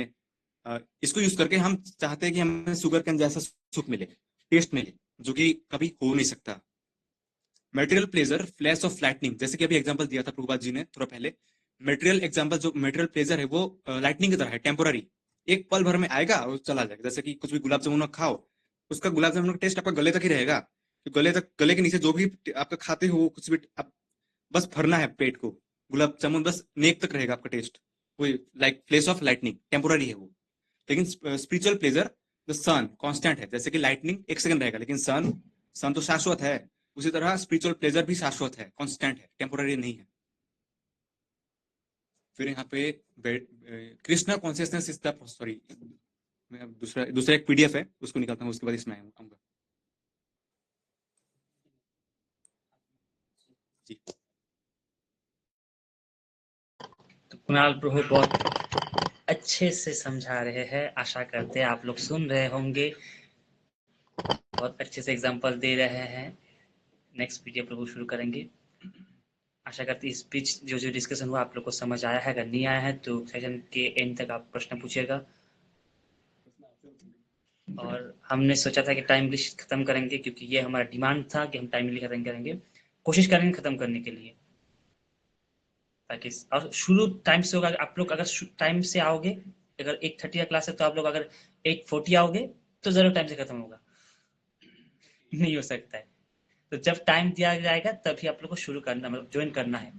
इसको यूज करके हम चाहते हैं कि हमें शुगर कैन जैसा सुख मिले, टेस्ट मिले, जो कि कभी हो नहीं सकता। Material pleasure, flash of lightning, जैसे कि अभी एग्जांपल दिया था प्रभुपाद जी ने थोड़ा पहले। मटेरियल एग्जांपल, जो मटेरियल प्लेजर है वो लाइटनिंग की तरह है, टेम्पोररी। एक पल भर में आएगा और चला जाएगा। जैसे कि कुछ भी गुलाब जामुन खाओ, उसका गुलाब जामुन का टेस्ट आपका गले तक ही रहेगा। तो गले तक, गले के नीचे जो भी आपका खाते हो कुछ भी, आप बस भरना है पेट को, गुलाब जामुन बस नेक तक रहेगा आपका टेस्ट। वही like flash of lightning, temporary है वो। लेकिन spiritual pleasure, the sun constant है। जैसे कि लाइटनिंग एक सेकंड रहेगा, लेकिन सन सन तो शाश्वत है। उसी तरह स्पिरिचुअल प्लेजर भी शाश्वत है, कांस्टेंट है, टेम्पोररी नहीं है। फिर यहाँ पे Krishna consciousness is the, sorry मैं दूसरा दूसरा एक पीडीएफ है उसको निकालता हूँ, उसके बाद इसमें आऊंगा जी। तो कुणाल प्रभु बहुत अच्छे से समझा रहे हैं, आशा करते हैं आप लोग सुन रहे होंगे, बहुत अच्छे से एग्जांपल दे रहे हैं। नेक्स्ट पीडीएफ प्रभु शुरू करेंगे। आशा करती इस बीच जो जो डिस्कशन हुआ आप लोग को समझ आया है। अगर नहीं आया है तो सेशन के एंड तक आप प्रश्न पूछिएगा। और हमने सोचा था कि टाइम लिस्ट खत्म करेंगे, क्योंकि ये हमारा डिमांड था कि हम टाइमली खत्म करेंगे, कोशिश करेंगे खत्म करने के लिए, ताकि और शुरू टाइम से होगा। आप लोग अगर टाइम से आओगे, अगर 8:30 का क्लास है तो आप लोग अगर 8:40 आओगे तो जरूर टाइम से खत्म होगा। नहीं हो सकता है। तो जब टाइम दिया जाएगा तभी आप लोग को शुरू करना, मतलब ज्वाइन करना है।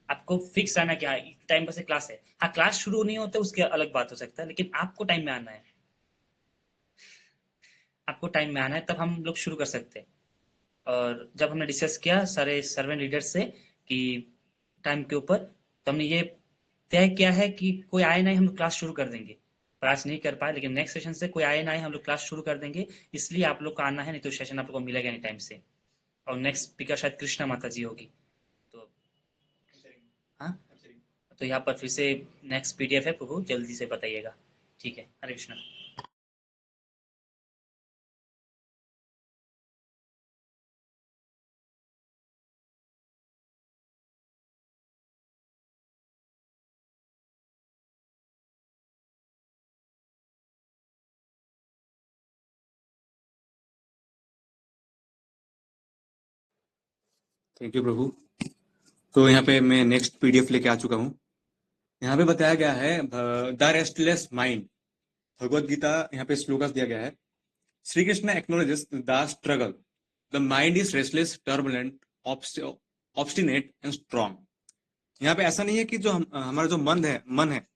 आपको फिक्स रहना कि हाँ टाइम पर से क्लास है। हाँ क्लास शुरू नहीं होता उसके अलग बात हो सकता है, लेकिन आपको टाइम में आना है। आपको टाइम में आना है, तब हम लोग शुरू कर सकते हैं। और जब हमने डिस्कस किया सारे सर्वेंट लीडर से कि टाइम के ऊपर, तो हमने ये तय किया है कि कोई आए ना, हम लोग क्लास शुरू कर देंगे। पर आज नहीं कर पाए, लेकिन नेक्स्ट सेशन से कोई आए ना आए हम लोग क्लास शुरू कर देंगे। इसलिए आप लोग को आना है, नहीं तो सेशन आप लोग को मिलेगा नहीं टाइम से। और नेक्स्ट स्पीकर शायद कृष्णा माता जी होगी। तो हाँ, तो यहाँ पर फिर से नेक्स्ट पीडीएफ है प्रभु, जल्दी से बताइएगा। ठीक है, हरे कृष्णा। थैंक यू प्रभु। तो यहाँ पे मैं नेक्स्ट पीडीएफ लेके आ चुका हूँ। यहाँ पे बताया गया है the restless mind, Bhagavad Gita. यहाँ पे श्लोकस दिया गया है। Shri Krishna acknowledges the struggle, the mind is restless, turbulent, obstinate and strong. यहाँ पे ऐसा नहीं है कि जो हमारा जो मन है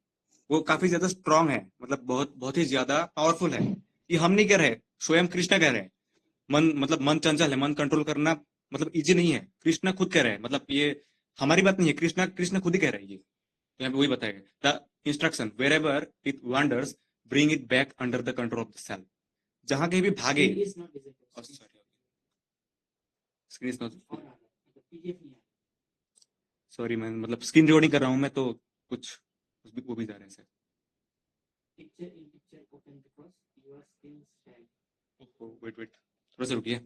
वो काफी ज्यादा स्ट्रांग है, मतलब बहुत बहुत ही ज्यादा पावरफुल है। ये हम नहीं कह रहे, स्वयं कृष्ण कह रहे हैं। मन, मतलब मन चंचल है, मन कंट्रोल करना मतलब इजी नहीं है, कृष्ण खुद कह रहे हैं। मतलब ये हमारी बात नहीं है, कृष्णा कृष्ण खुद ही कह रहे हैं ये, यहाँ पे वही बताएगा the instruction wherever it wanders bring it back under the control of the self. जहां कहीं भी भागे, स्क्रीन इज नॉट, सॉरी मैं मतलब स्क्रीन रिकॉर्डिंग कर रहा हूँ मैं, तो कुछ वो भी जा रहे हैं सर। वेट वेट थोड़ा सा रुकिए।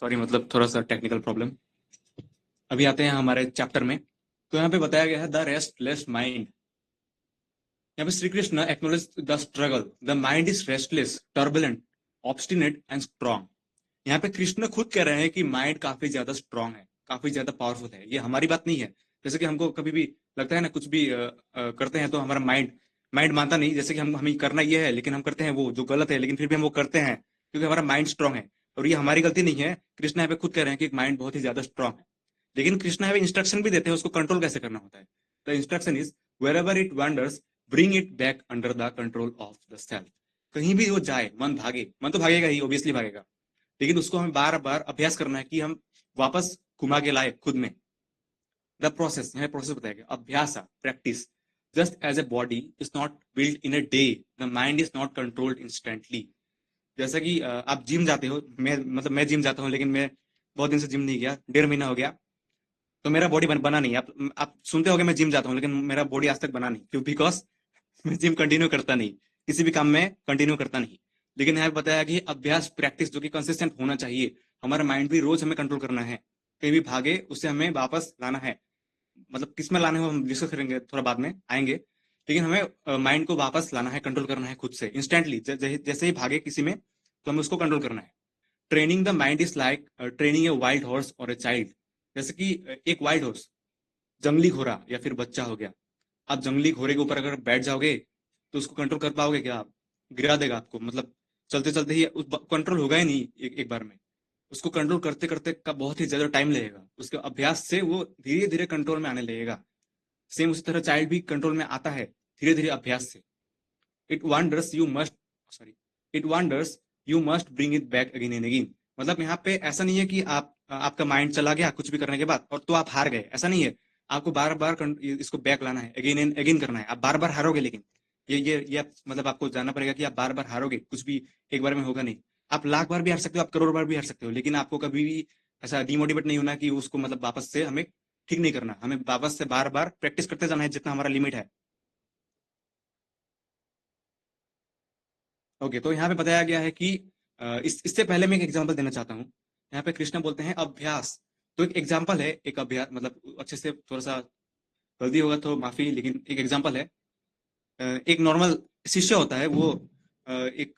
सॉरी मतलब थोड़ा सा टेक्निकल प्रॉब्लम। अभी आते हैं हमारे चैप्टर में। तो यहाँ पे बताया गया है द रेस्टलेस माइंड। यहाँ पे Shri Krishna acknowledge the struggle, the mind is restless, turbulent, obstinate and strong. यहाँ पे कृष्ण खुद कह रहे हैं कि माइंड काफी ज्यादा स्ट्रांग है, काफी ज्यादा पावरफुल है। ये हमारी बात नहीं है। जैसे कि हमको कभी भी लगता है ना, कुछ भी करते हैं तो हमारा माइंड माइंड मानता नहीं, जैसे कि हमें करना ये है लेकिन हम करते हैं वो जो गलत है, लेकिन फिर भी हम वो करते हैं क्योंकि हमारा माइंड स्ट्रांग है। और ये हमारी गलती नहीं है। कृष्ण यहाँ पे खुद कह रहे हैं कि माइंड बहुत ही ज्यादा स्ट्रांग है। लेकिन कृष्ण यहाँ पे इंस्ट्रक्शन भी देते हैं उसको कंट्रोल कैसे करना होता है। The instruction is wherever it wanders bring it back under the control of the self. कहीं भी वो जाए, मन भागे, मन तो भागेगा ही, ऑब्वियसली भागेगा, लेकिन उसको हमें बार बार अभ्यास करना है कि हम वापस घुमा के लाए खुद में। द प्रोसेस, यहाँ प्रोसेस बताएगा, अभ्यास, practice. Just as a body is not build in a day, the mind is not controlled instantly. जैसा कि आप जिम जाते हो, मैं जिम जाता हूँ, लेकिन मैं बहुत दिन से जिम नहीं गया, 1.5 महीना हो गया, तो मेरा बॉडी बना नहीं। आप सुनते होगे मैं जिम जाता हूँ, लेकिन मेरा बॉडी आज तक बना नहीं। क्यों? बिकॉज मैं जिम कंटिन्यू करता नहीं, किसी भी काम में कंटिन्यू करता नहीं। लेकिन यहाँ बताया कि अभ्यास, प्रैक्टिस जो कि कंसिस्टेंट होना चाहिए। हमारा माइंड भी रोज हमें कंट्रोल करना है, कहीं भी भागे उससे हमें वापस लाना है। मतलब किस में लाना है वो हम डिस्कस करेंगे, थोड़ा बाद में आएंगे। लेकिन हमें माइंड को वापस लाना है, कंट्रोल करना है खुद से इंस्टेंटली। जैसे ही भागे किसी में तो हमें उसको कंट्रोल करना है। Training the mind is like training a wild horse और ए चाइल्ड। जैसे कि एक वाइल्ड हॉर्स, जंगली घोड़ा या फिर बच्चा हो गया। आप जंगली घोड़े के ऊपर अगर बैठ जाओगे तो उसको कंट्रोल कर पाओगे क्या? आप गिरा देगा आपको, मतलब चलते चलते ही कंट्रोल होगा ही नहीं एक बार में। उसको कंट्रोल करते करते का बहुत ही ज्यादा टाइम लगेगा। उसके अभ्यास से वो धीरे धीरे कंट्रोल में आने लगेगा। सेम उसी तरह चाइल्ड भी कंट्रोल में आता है धीरे धीरे अभ्यास से। It wonders you must, sorry, it wonders you must bring it back again and again. मतलब यहाँ पे ऐसा नहीं है कि आपका माइंड चला गया कुछ भी करने के बाद और तो आप हार गए, ऐसा नहीं है। आपको बार बार इसको बैक लाना है, अगेन एंड अगेन करना है। आप बार बार हारोगे, लेकिन मतलब आपको जानना पड़ेगा कि आप बार बार हारोगे, कुछ भी एक बार में होगा नहीं। आप लाख बार भी हार सकते हो, आप करोड़ बार भी हार सकते हो, लेकिन आपको कभी भी ऐसा डिमोटिवेट नहीं होना कि उसको मतलब वापस से हमें ठीक नहीं करना। हमें वापस से बार बार प्रैक्टिस करते जाना है जितना हमारा लिमिट है। ओके, तो यहाँ पे बताया गया है कि इससे पहले मैं एक एग्जांपल देना चाहता हूँ। यहाँ पे कृष्णा बोलते हैं अभ्यास। तो एक एग्जांपल है, एक अभ्यास, मतलब अच्छे से थोड़ा सा गलती होगा तो माफी, लेकिन एक एग्जांपल है। एक नॉर्मल शिष्य होता है, वो एक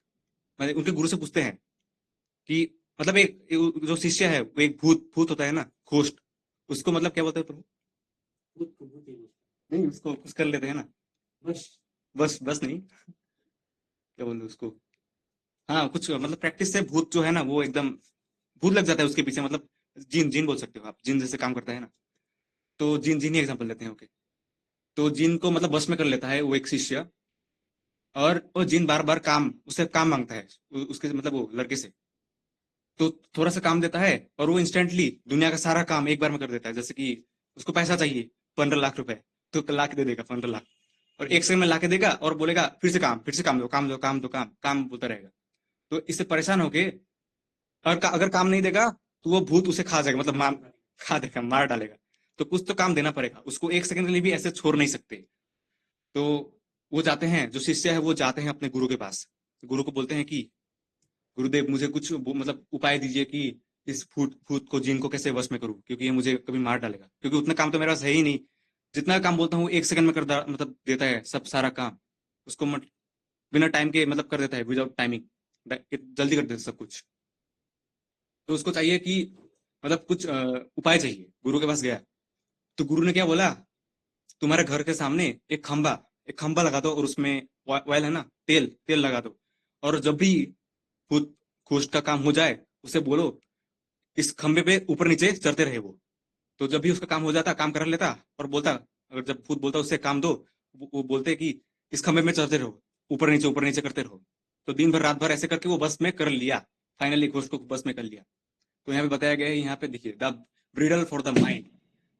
मतलब उनके गुरु से पूछते हैं कि मतलब एक जो शिष्य है वो एक भूत भूत होता है ना, घोस्ट। उसको मतलब क्या बोलते हैं प्रभु? नहीं, उसको कुछ कर लेते हैं ना, बस बस नहीं, क्या बोलते हैं उसको? हाँ, कुछ मतलब प्रैक्टिस से भूत जो है ना वो एकदम भूत लग जाता है उसके पीछे। मतलब जिन जिन बोल सकते हो आप, जिन जैसे काम करता है ना, तो जिन जिन ही एग्जांपल लेते हैं। ओके, तो जिन को मतलब बस में कर लेता है वो एक शिष्य। और वो जिन बार बार काम उससे काम मांगता है, उसके मतलब वो लड़के से। तो थोड़ा सा काम देता है और वो इंस्टेंटली दुनिया का सारा काम एक बार में कर देता है। जैसे कि उसको पैसा चाहिए 15 लाख रुपए, तो ला के दे देगा 15 लाख। और एक सेकंड में ला के देगा और बोलेगा फिर से काम, फिर से काम दो, काम दो, काम दो, काम काम बोलता रहेगा। तो इससे परेशान होके, और अगर काम नहीं देगा तो वो भूत उसे खा जाएगा, मतलब मार खा देगा, मार डालेगा। तो कुछ तो काम देना पड़ेगा उसको, एक सेकंड के लिए भी ऐसे छोड़ नहीं सकते। तो वो जाते हैं, जो शिष्य है वो जाते हैं अपने गुरु के पास। गुरु को बोलते हैं कि गुरुदेव मुझे कुछ मतलब उपाय दीजिए कि इस भूत भूत को, जिन को कैसे वश में करूं, क्योंकि ये मुझे कभी मार डालेगा, क्योंकि उतना काम तो मेरे पास है ही नहीं। जितना काम बोलता हूँ 1 सेकंड में मतलब देता है सब सारा काम। उसको बिना टाइम के मतलब कर देता है, विदाउट टाइमिंग, जल्दी कर देता है सब कुछ। तो उसको चाहिए कि मतलब कुछ उपाय चाहिए। गुरु के पास गया, तो गुरु ने क्या बोला, तुम्हारे घर के सामने एक खंबा लगा दो, और उसमें ऑयल है ना, तेल तेल लगा दो, और जब भी भूत घोस्ट का काम हो जाए उसे बोलो इस खंबे पे ऊपर नीचे चढ़ते रहे वो। तो जब भी उसका काम हो जाता, काम कर लेता, और बोलता, अगर जब भूत बोलता उससे काम दो, वो बोलते कि इस खंबे में चढ़ते रहो, ऊपर नीचे करते रहो। तो दिन भर रात भर ऐसे करके वो बस में कर लिया, फाइनली घोस्ट को बस में कर लिया। तो यहाँ पे बताया गया है, यहाँ पे देखिए, the bridle for the mind.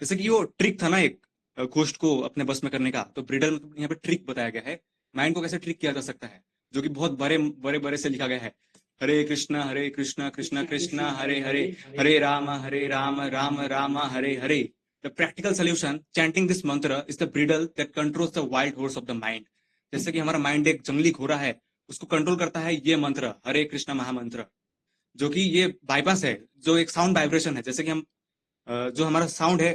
जैसे कि वो ट्रिक था ना एक, घोस्ट को अपने बस में करने का, तो ब्रिडल मतलब यहाँ पे ट्रिक बताया गया है, माइंड को कैसे ट्रिक किया जा सकता है, जो कि बहुत बड़े बड़े बड़े से लिखा गया है। Hare Krishna Krishna Krishna Hare Hare, Hare Ram Ram Ram Hare Hare. The practical solution, chanting this mantra is the bridle that controls the wild horse of the mind. जैसे कि हमारा माइंड एक जंगली घोड़ा है, उसको कंट्रोल करता है ये मंत्र, हरे कृष्णा महामंत्र, जो कि ये बाईपास है, जो एक साउंड वाइब्रेशन है। जैसे कि हम जो हमारा साउंड है,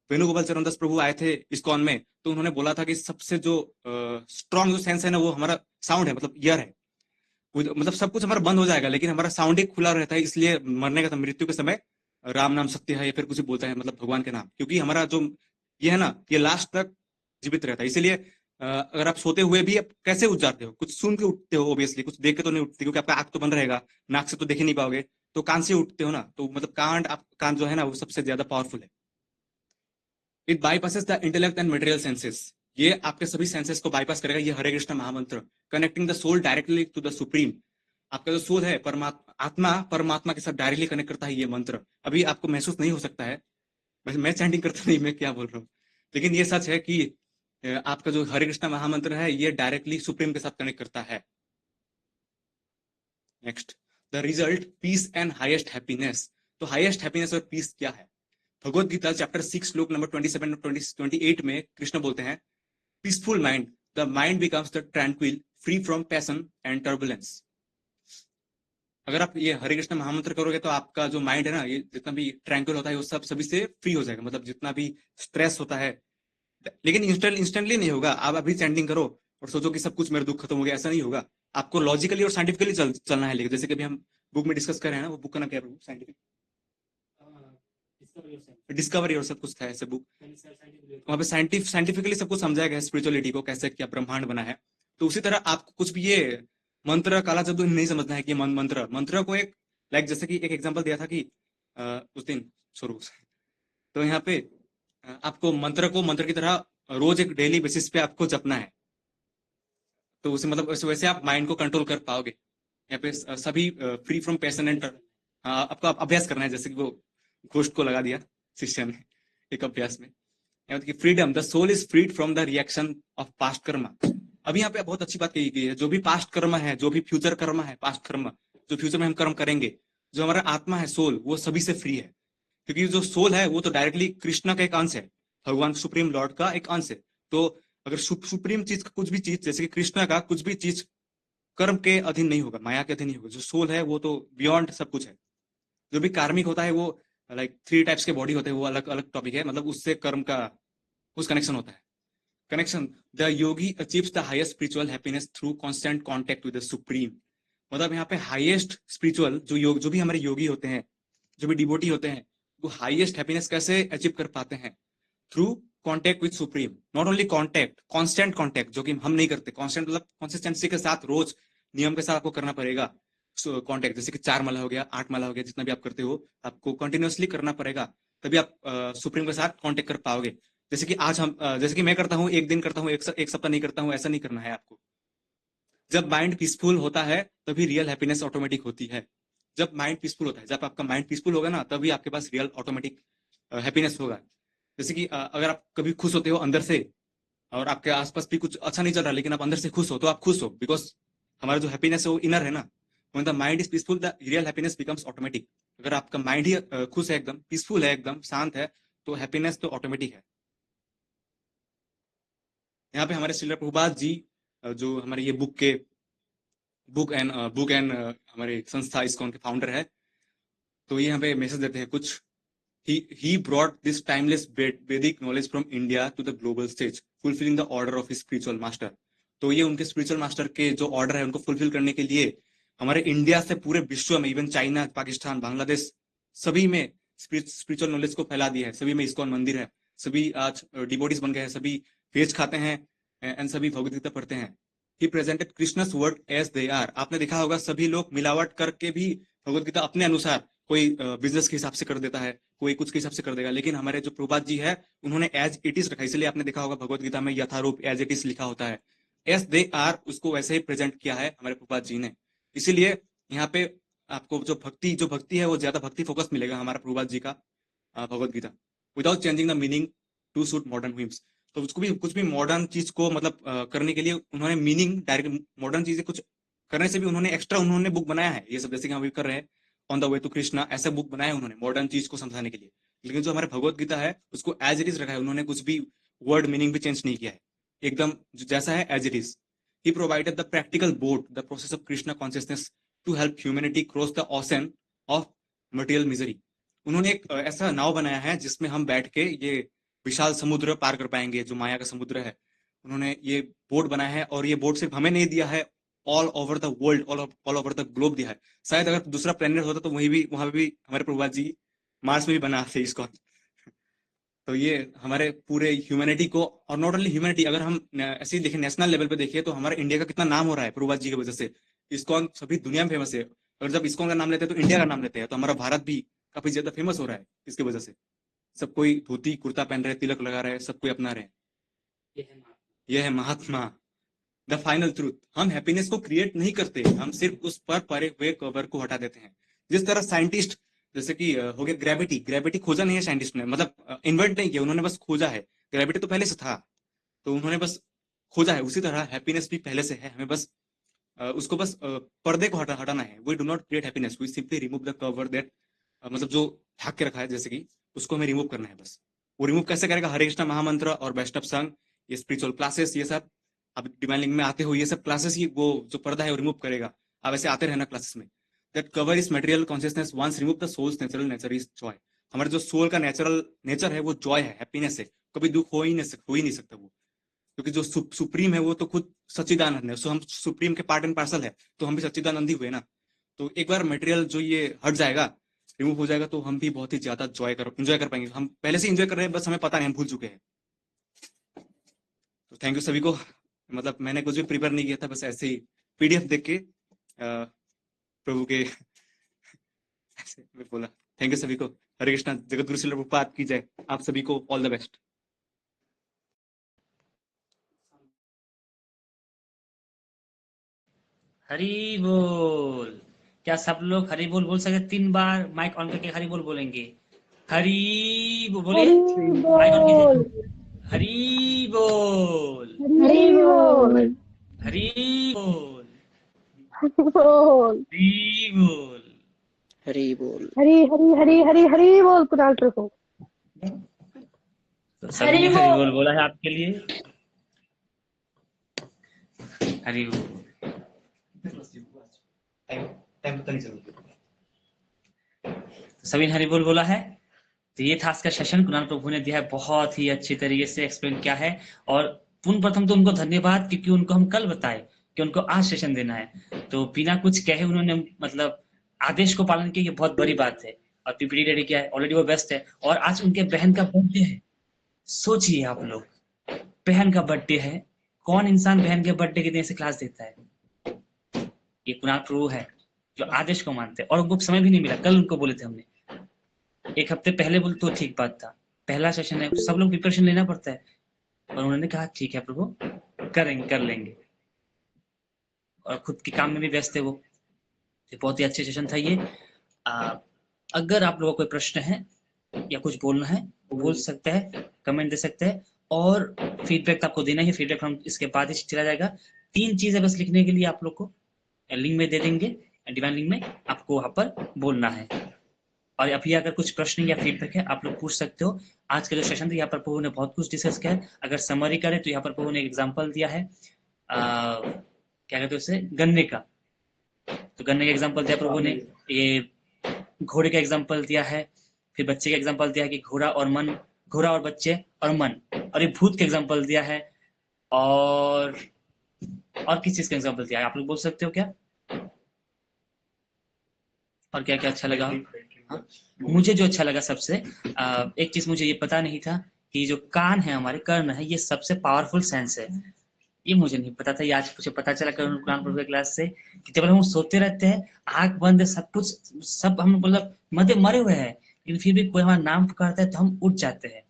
वेणुगोपाल चरण दास प्रभु आए थे इस्कॉन में, तो उन्होंने बोला था कि सबसे जो स्ट्रॉन्ग जो सेंस है ना, वो हमारा साउंड है, मतलब ईयर है। मतलब सब कुछ हमारा बंद हो जाएगा, लेकिन हमारा साउंड ही खुला रहता है, इसलिए मरने का मृत्यु के समय राम नाम सत्य है, या फिर कुछ बोलता है, मतलब भगवान के नाम, क्योंकि हमारा जो ये है ना, ये लास्ट तक जीवित रहता है। इसीलिए अगर आप सोते हुए भी आप कैसे उठ जाते हो, कुछ सुन के उठते हो, ऑब्वियसली कुछ देख के तो नहीं उठते, क्योंकि आपका आंख तो बंद रहेगा, नाक से तो देख ही नहीं पाओगे, तो कान से उठते हो ना। तो मतलब कान जो है ना, वो सबसे ज्यादा पावरफुल है। It bypasses the intellect and material senses. ये आपके सभी सेंसेस को बाईपास करेगा, ये Hare Krishna mahamantra. Connecting the soul directly to the supreme. आपका जो सोल है, परमात्मा के साथ डायरेक्टली कनेक्ट करता है ये मंत्र। अभी आपको महसूस नहीं हो सकता है, वैसे मैं चैंटिंग करता नहीं, मैं क्या बोल रहा हूँ, लेकिन ये सच है कि आपका जो हरे कृष्ण महामंत्र है, ये डायरेक्टली सुप्रीम के साथ कनेक्ट करता है। Next, the result peace and highest happiness. तो हाईएस्ट हैप्पीनेस और पीस क्या है? भगवत गीता चैप्टर 6 श्लोक नंबर 27 और 28 में कृष्ण बोलते हैं, peaceful mind, the mind becomes the tranquil, free from passion and turbulence. अगर आप ये हरे कृष्ण महामंत्र करोगे, तो आपका जो माइंड है ना, ये जितना भी ट्रैंक्विल होता है, वो सब सभी से फ्री हो जाएगा, मतलब जितना भी स्ट्रेस होता है। लेकिन इंस्टेंटली नहीं होगा। आप अभी चैंटिंग करो और सोचो कि सब कुछ मेरे दुख खत्म हो गया, ऐसा नहीं होगा। आपको लॉजिकली और साइंटिफिकली चलना है। लेकिन जैसे कि अभी हम बुक में डिस्कस कर रहे हैं ना, वो बुक का नाम क्या है? साइंटिफिक डिस्कवरी और सब कुछ था ऐसे बुक। वहां पे साइंटिफिकली सब कुछ समझाया गया है, स्पिरिचुअलिटी को कैसे क्या ब्रह्मांड बना है। तो उसी तरह आपको कुछ भी ये मंत्र काला जादू नहीं समझना है कि मंत्र को एक, लाइक जैसे कि एक एग्जांपल दिया था कि उस दिन शुरू, तो यहाँ पे आपको मंत्र की तरह रोज एक डेली बेसिस पे आपको जपना है। तो उसे मतलब वैसे आप माइंड को कंट्रोल कर पाओगे। यहाँ पे सभी फ्री फ्रॉम पैशन एंड, आपको अभ्यास करना है, जैसे कि वो घोस्ट को लगा दिया शिष्य ने एक अभ्यास में। Freedom, the soul is freed from the reaction of past karma. अभी यहाँ पे बहुत अच्छी बात कही गई है, जो भी पास्ट कर्म है, जो भी फ्यूचर कर्म है, पास्ट कर्म जो फ्यूचर में हम कर्म करेंगे, जो हमारा आत्मा है, सोल, वो सभी से फ्री है। क्योंकि जो सोल है वो तो डायरेक्टली कृष्णा का एक अंश है, भगवान सुप्रीम लॉर्ड का एक अंश है। तो अगर सुप्रीम चीज का कुछ भी चीज, जैसे कि कृष्णा का कुछ भी चीज कर्म के अधीन नहीं होगा, माया के अधीन नहीं होगा। जो सोल है वो तो बियॉन्ड सब कुछ है। जो भी कार्मिक होता है, वो लाइक 3 टाइप्स के बॉडी होते हैं, वो अलग अलग टॉपिक है, मतलब उससे कर्म का कुछ कनेक्शन होता है। Connection, the Yogi achieves the highest spiritual happiness through constant contact with the supreme. मतलब यहाँ पे हाईएस्ट स्पिरिचुअल जो भी हमारे योगी होते हैं, जो भी डिवोटी होते हैं, वो हाईएस्ट हैप्पीनेस कैसे अचीव कर पाते हैं? Through contact with supreme. Not only contact, constant contact, जो कि हम नहीं करते। कांस्टेंट मतलब कंसिस्टेंसी के साथ, रोज नियम के साथ आपको करना पड़ेगा कांटेक्ट। जैसे कि 4 माला हो गया, 8 माला हो गया, जितना भी आप करते हो, आपको कंटिन्यूअसली करना पड़ेगा, तभी आप सुप्रीम के साथ कांटेक्ट कर पाओगे। जैसे कि आज हम जैसे कि मैं करता हूँ, एक दिन करता हूँ, एक सप्ताह नहीं करता हूँ, ऐसा नहीं करना है आपको। जब माइंड पीसफुल होता है, तभी रियल हैप्पीनेस ऑटोमेटिक होती है। जब माइंड पीसफुल होता है, जब आपका माइंड पीसफुल होगा ना, तभी आपके पास रियल ऑटोमेटिक हैप्पीनेस होगा। जैसे कि अगर आप कभी खुश होते हो अंदर से, और आपके आसपास भी कुछ अच्छा नहीं चल रहा, लेकिन आप अंदर से खुश हो, तो आप खुश हो, बिकॉज हमारा जो हैप्पीनेस है वो इनर है ना। when the mind is peaceful, the real happiness becomes automatic। अगर आपका माइंड ही खुश है, एकदम पीसफुल है, एकदम शांत है, तो हैप्पीनेस तो ऑटोमेटिक है। यहाँ पे हमारे श्रील प्रभुपाद जी, जो हमारे ये बुक एंड हमारे संस्था इस्कॉन के फाउंडर है, तो ये यहाँ पे मैसेज देते हैं कुछ, he brought this timeless Vedic knowledge from India to the global stage, fulfilling the order of his spiritual master. तो ये उनके स्पिरिचुअल मास्टर के जो ऑर्डर है उनको फुलफिल करने के लिए हमारे इंडिया से पूरे विश्व में, इवन चाइना, पाकिस्तान, बांग्लादेश, सभी में स्पिरिचुअल नॉलेज को फैला दिया है। सभी में इस्कॉन मंदिर है, सभी आज डिवोटीज बन गए हैं, सभी वेज खाते हैं एंड सभी भगवद गीता पढ़ते हैं। He presented Krishna's word as they are. आपने देखा होगा सभी लोग मिलावट करके भी भगवद गीता अपने अनुसार, कोई बिजनेस के हिसाब से कर देता है, कोई कुछ के हिसाब से कर देगा, लेकिन हमारे जो प्रभुपाद जी है उन्होंने एज इट इज रखा। इसलिए आपने देखा होगा भगवद गीता में यथारूप एज इट इज लिखा होता है, एज दे आर, उसको वैसे ही प्रेजेंट किया है हमारे प्रभुपाद जी ने। इसीलिए यहाँ पे आपको जो भक्ति है वो ज्यादा भक्ति फोकस मिलेगा हमारा प्रभुपाद जी का Bhagavad Gita, without changing the meaning to suit modern whims. तो उसको भी कुछ भी मॉडर्न चीज को मतलब करने के लिए उन्होंने मीनिंग डायरेक्ट मॉडर्न चीजें कुछ करने से भी उन्होंने एक्स्ट्रा उन्होंने बुक बनाया है। ये सब जैसे कि हम अभी कर रहे हैं on the way to Krishna, ऐसा बुक बनाया है उन्होंने मॉडर्न चीज को समझाने के लिए। लेकिन जो हमारे भगवत गीता है उसको एज इट इज रखा है, उन्होंने कुछ भी वर्ड मीनिंग भी चेंज नहीं किया है, एकदम जैसा है as it is. He provided the practical board, the process of Krishna consciousness to help humanity cross the ocean of material misery. उन्होंने एक ऐसा नाव बनाया है जिसमें हम बैठ के ये विशाल समुद्र पार कर पाएंगे, जो माया का समुद्र है। उन्होंने ये बोट बनाया है, और ये बोट सिर्फ हमें नहीं दिया है, all over the world, all over the globe दिया है। शायद अगर दूसरा प्लेनेट होता तो वहां भी हमारे प्रभुपाद जी मार्स में भी बनाते इसको। तो ये हमारे पूरे ह्यूमैनिटी को, और नॉट ओनली ह्यूमैनिटी, अगर हम ऐसे ही देखें नेशनल लेवल पे देखिए तो हमारे इंडिया का कितना नाम हो रहा है प्रभुपाद जी की वजह से। इस्कॉन सभी दुनिया में फेमस है, और जब इस्कॉन का नाम लेते हैं तो इंडिया का नाम लेते हैं, तो हमारा भारत भी काफी ज्यादा फेमस हो रहा है इसकी वजह से। सब कोई धोती कुर्ता पहन रहे, तिलक लगा रहे, सब कोई अपना रहे। यह है महात्मा, द फाइनल ट्रूथ। हम हैप्पीनेस को क्रिएट नहीं करते, हम सिर्फ उस पर परे हुए कवर को हटा देते हैं। जिस तरह साइंटिस्ट, जैसे कि हो गया ग्रेविटी, ग्रेविटी खोजा नहीं है साइंटिस्ट ने, मतलब इन्वेंट नहीं किया, उन्होंने बस खोजा है। ग्रेविटी तो पहले से था, तो उन्होंने बस खोजा है। उसी तरह हैप्पीनेस भी पहले से है, हमें बस उसको बस पर्दे को हटाना है। We do not create happiness, we simply remove the cover that, मतलब जो ढक के रखा है, जैसे कि उसको हमें रिमूव करना है बस। वो रिमूव कैसे करेगा? हरे कृष्णा महामंत्र और वैष्णव संघ, ये स्पिरिचुअल क्लासेस, ये सब आप डिवाइन लिंक में आते हो, ये सब क्लासेस ही वो जो पर्दा है वो रिमूव करेगा। आप ऐसे आते रहना क्लासेस में। That cover is material consciousness, once remove the soul's natural nature is joy. हमारे जो सोल का नेचुरल नेचर है वो जॉय है, हैप्पीनेस है, कभी दुख हो ही नहीं सकता वो, क्योंकि जो सुप्रीम है वो तो खुद सच्चिदानंद है। सो हम सुप्रीम के पार्ट एंड पार्सल है, तो हम भी सच्चिदानंद ही हुए ना। तो एक बार मटेरियल जो ये हट जाएगा, रिमूव हो जाएगा, तो हम भी बहुत ही ज्यादा एंजॉय कर पाएंगे। हम पहले से एंजॉय कर रहे हैं, बस हमें पता नहीं, हम भूल चुके हैं। तो थैंक यू सभी को। मतलब मैंने कुछ भी प्रिपेयर नहीं किया था, बस ऐसे ही पीडीएफ देख के प्रभु के ऐसे मैं बोला। थैंक यू सभी को। हरे कृष्णा। जगत गुरु श्रील प्रभुपाद की जय। आप सभी को ऑल द बेस्ट। हरी बोल। क्या सब लोग हरी बोल बोल सके? 3 बार माइक ऑन करके हरी बोल बोलेंगे। हरी बोल बोलिए, हरी माइक ऑन कीजिए। बोल, हरी बोल, हरी बोल, हरी बोल, बोल, हरी बोल। हरी बोल। हरी हरी हरी हरी हरी बोल। कुणाल प्रभु तो सभी ने हरी बोल बोला है आपके लिए। हरी बोल। सभी ने हरी बोल बोला है। तो ये था आज का सेशन, कुणाल प्रभु ने दिया है, बहुत ही अच्छी तरीके से एक्सप्लेन किया है। और पुनः प्रथम तो उनको धन्यवाद, क्योंकि उनको हम कल बताए कि उनको आज सेशन देना है, तो बिना कुछ कहे उन्होंने मतलब आदेश को पालन किया, ये बहुत बड़ी बात है। और पीपीटी रेडी किया है, ऑलरेडी वो बेस्ट है। और आज उनके बहन का बर्थडे है। सोचिए आप लोग, बहन का बर्थडे है, कौन इंसान बहन के बर्थडे के दिन से क्लास देता है? ये कुणाल प्रभु है जो आदेश को मानते हैं। और उनको समय भी नहीं मिला, कल उनको बोले थे हमने, 1 हफ्ते पहले बोले तो ठीक बात था, पहला सेशन है, सब लोग प्रिपरेशन लेना पड़ता है। और उन्होंने कहा ठीक है प्रभु, कर लेंगे। और खुद के काम में भी व्यस्त है वो। तो बहुत ही अच्छे सेशन था ये। अगर आप लोगों को कोई प्रश्न है या कुछ बोलना है, वो बोल सकते हैं, कमेंट दे सकते हैं। और फीडबैक आपको देना है, फीडबैक हम इसके बाद ही चला जाएगा। 3 चीजें बस लिखने के लिए आप लोग को लिंक में दे देंगे, डिवाइन लिंक में आपको वहां पर बोलना है। और अभी अगर कुछ प्रश्न या फीडबैक है आप लोग पूछ सकते हो। आज का जो सेशन था यहाँ पर प्रभु ने बहुत कुछ डिस्कस किया है। अगर समरी करें तो यहाँ पर प्रभु ने एक एग्जाम्पल दिया है, क्या कहते हैं उसे, गन्ने का। तो गन्ने का एग्जाम्पल दिया प्रभु ने, ये घोड़े का एग्जाम्पल दिया है, फिर बच्चे का एग्जाम्पल दिया है कि घोड़ा और मन, घोड़ा और बच्चे और मन, और एक भूत का एग्जाम्पल दिया है, और किस चीज का एग्जाम्पल दिया है आप लोग बोल सकते हो क्या? और क्या क्या अच्छा लगा? हाँ? मुझे जो अच्छा लगा सबसे, एक चीज मुझे ये पता नहीं था कि जो कान है हमारे, कर्ण है, ये सबसे पावरफुल सेंस है। ये मुझे नहीं पता था, ये आज मुझे पता चला कुरान पढ़ के क्लास से कि जब हम सोते रहते हैं, आंख बंद है, सब कुछ, सब हम मतलब मरे हुए हैं, लेकिन फिर भी कोई हमारा नाम पुकारता है तो हम उठ जाते हैं।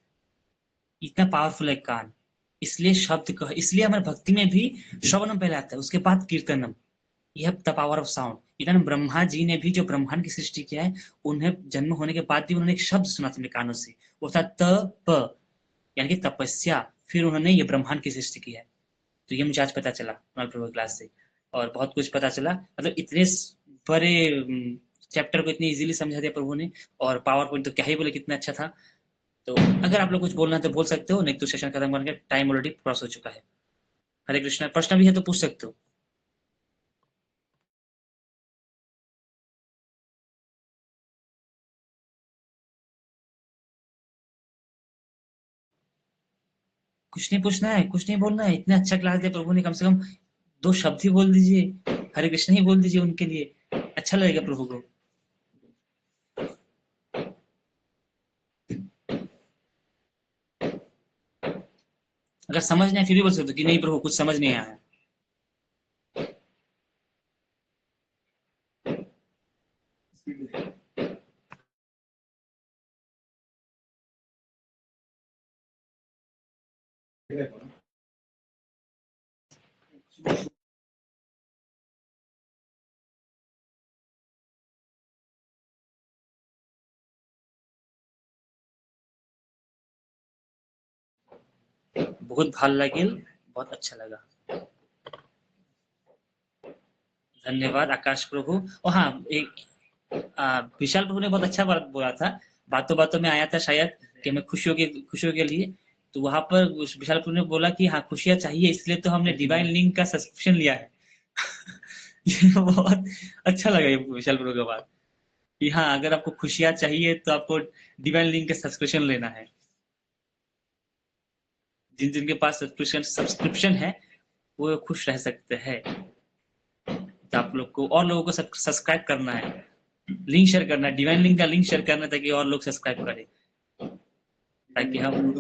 इतना पावरफुल है कान। इसलिए शब्द का, इसलिए हमारे भक्ति में भी श्रवणम पहले आता है, उसके बाद कीर्तनम। यह the power of sound. Even Brahma ji ने भी जो ब्रह्मांड की सृष्टि किया है, उन्हें जन्म होने के बाद भी उन्होंने एक शब्द सुना था अपने कानों से, वो था तप, यानी कि तपस्या। फिर उन्होंने ये ब्रह्मांड की सृष्टि की है। तो ये मुझे आज पता चला हमारे प्रभु क्लास से, और बहुत कुछ पता चला। मतलब इतने बड़े चैप्टर को इतनी इजीली समझा दिया प्रभु ने, और पावर पॉइंट तो क्या ही बोले, कितना अच्छा था। तो अगर आप लोग कुछ बोलना है तो बोल सकते हो, नहीं तो सेशन खत्म करने का टाइम ऑलरेडी क्रॉस हो चुका है। हरे कृष्णा। प्रश्न भी है तो पूछ सकते हो। कुछ नहीं पूछना है, कुछ नहीं बोलना है, इतना अच्छा क्लास दिया प्रभु ने, कम से कम 2 शब्द ही बोल दीजिए, हरे कृष्ण ही बोल दीजिए उनके लिए, अच्छा लगेगा प्रभु को। अगर समझ नहीं आए फिर भी बोल सकते हो कि नहीं प्रभु कुछ समझ नहीं आया। बहुत ভাল লাগিल, बहुत अच्छा लगा। धन्यवाद आकाश प्रभु। और हाँ, एक विशाल प्रभु ने बहुत अच्छा बात बोला था, बातों बातों में आया था शायद कि मैं खुशियों के लिए। तो वहां पर विशाल प्रभु ने बोला कि हाँ खुशियां चाहिए, इसलिए तो हमने डिवाइन लिंक का सब्सक्रिप्शन लिया है। ये बहुत अच्छा लगा ये विशाल प्रभु का बात, कि हाँ अगर आपको खुशियां चाहिए तो आपको डिवाइन लिंक का सब्सक्रिप्शन लेना है। जिन जिनके पास सब्सक्रिप्शन है वो खुश रह सकते हैं। तो आप लोग को और लोगों को सब्सक्राइब करना है, लिंक शेयर करना है, डिवाइन लिंक का लिंक शेयर करना है, ताकि और लोग सब्सक्राइब करें, ताकि हम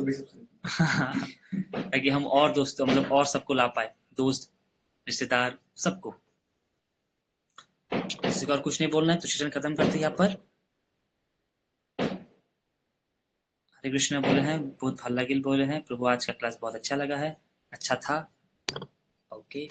ताकि हम और दोस्तों मतलब और सबको ला पाए, दोस्त रिश्तेदार सबको। किसी को और कुछ नहीं बोलना है तो सेशन खत्म करते हैं यहाँ पर। हरे कृष्ण बोले हैं, बहुत ভাল লাগিल बोले हैं, प्रभु आज का क्लास बहुत अच्छा लगा है, अच्छा था। ओके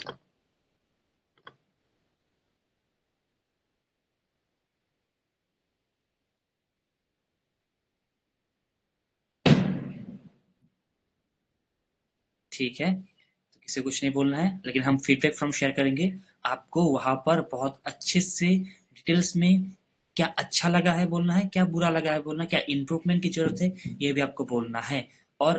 ठीक है, तो किसी को कुछ नहीं बोलना है, लेकिन हम फीडबैक फॉर्म शेयर करेंगे आपको। वहां पर बहुत अच्छे से डिटेल्स में क्या अच्छा लगा है बोलना है, क्या बुरा लगा है बोलना है, क्या इम्प्रूवमेंट की जरूरत है ये भी आपको बोलना है। और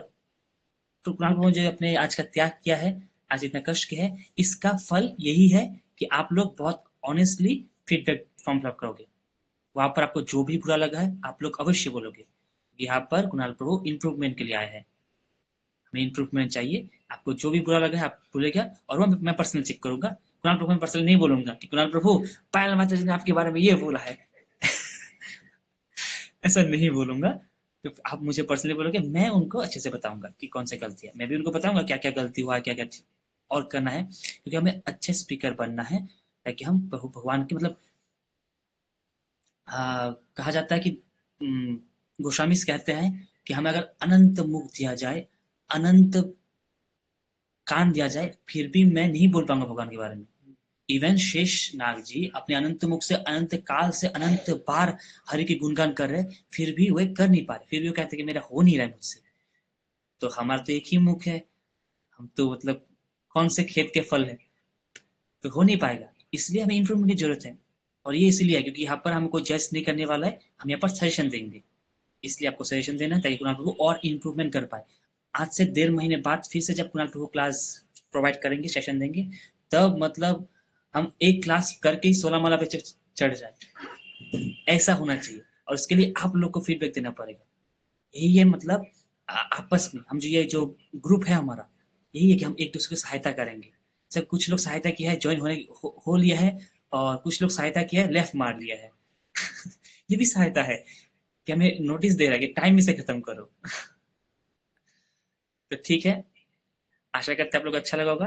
तो कुणाल प्रभु जो अपने आज का त्याग किया है, आज इतना कष्ट किया है, इसका फल यही है कि आप लोग बहुत ऑनेस्टली फीडबैक फॉर्म फिलअप करोगे। वहां पर आपको जो भी बुरा लगा है आप लोग अवश्य बोलोगे। यहाँ पर कुणाल प्रभु इम्प्रूवमेंट के लिए आए हैं, हमें इम्प्रूवमेंट चाहिए। आपको जो भी बुरा लगा है आप बोलेगा, और वो मैं पर्सनल चेक करूंगा। कुणाल प्रभु मैं पर्सनल नहीं बोलूंगा कि कुणाल प्रभु पायल माता जी ने आपके बारे में ये बोला है। ऐसा नहीं बोलूंगा। तो आप मुझे पर्सनली बोलोगे, मैं उनको अच्छे से बताऊंगा कि कौन सी गलती है, मैं भी उनको बताऊंगा क्या क्या गलती हुआ है, क्या क्या और करना है, क्योंकि हमें अच्छे स्पीकर बनना है, ताकि हम प्रभु भगवान के मतलब कहा जाता है कि गोस्वामी कहते हैं कि हमें अगर अनंत मुख दिया जाए, अनंत कान दिया जाए, फिर भी मैं नहीं बोल पाऊंगा भगवान के बारे में। इवन शेष नाग जी अपने अनंत मुख से अनंत काल से अनंत बार हरि के गुणगान कर रहे, फिर भी वे कर नहीं पा रहे, फिर भी वो कहते कि मेरा हो नहीं रहा है मुझसे। तो हमारा तो एक ही मुख है, हम तो मतलब कौन से खेत के फल है, तो हो नहीं पाएगा। इसलिए हमें इंप्रूवमेंट की जरूरत है। और ये इसलिए है क्योंकि यहाँ पर हमको जज नहीं करने वाला है, हम यहाँ पर सजेशन देंगे। इसलिए आपको सजेशन देना है ताकि कुणाल प्रभु और इम्प्रूवमेंट कर पाए। आज से 1.5 महीने बाद फिर से जब कुणाल प्रभु क्लास प्रोवाइड करेंगे, सेशन देंगे, तब मतलब हम एक क्लास करके ही 16 माला पे चढ़ जाए। ऐसा होना चाहिए, और इसके लिए आप लोग को फीडबैक देना पड़ेगा। यही है मतलब आपस में हम ये जो ग्रुप है हमारा, यही है कि हम एक दूसरे की सहायता करेंगे। सब कुछ लोग सहायता किया है, ज्वाइन हो लिया है, और कुछ लोग सहायता किया है, लेफ्ट मार लिया है। ये भी सहायता है कि हमें नोटिस दे रहा है कि टाइम में से खत्म करो। तो ठीक है, आशा करते हैं आप लोग अच्छा लगा होगा।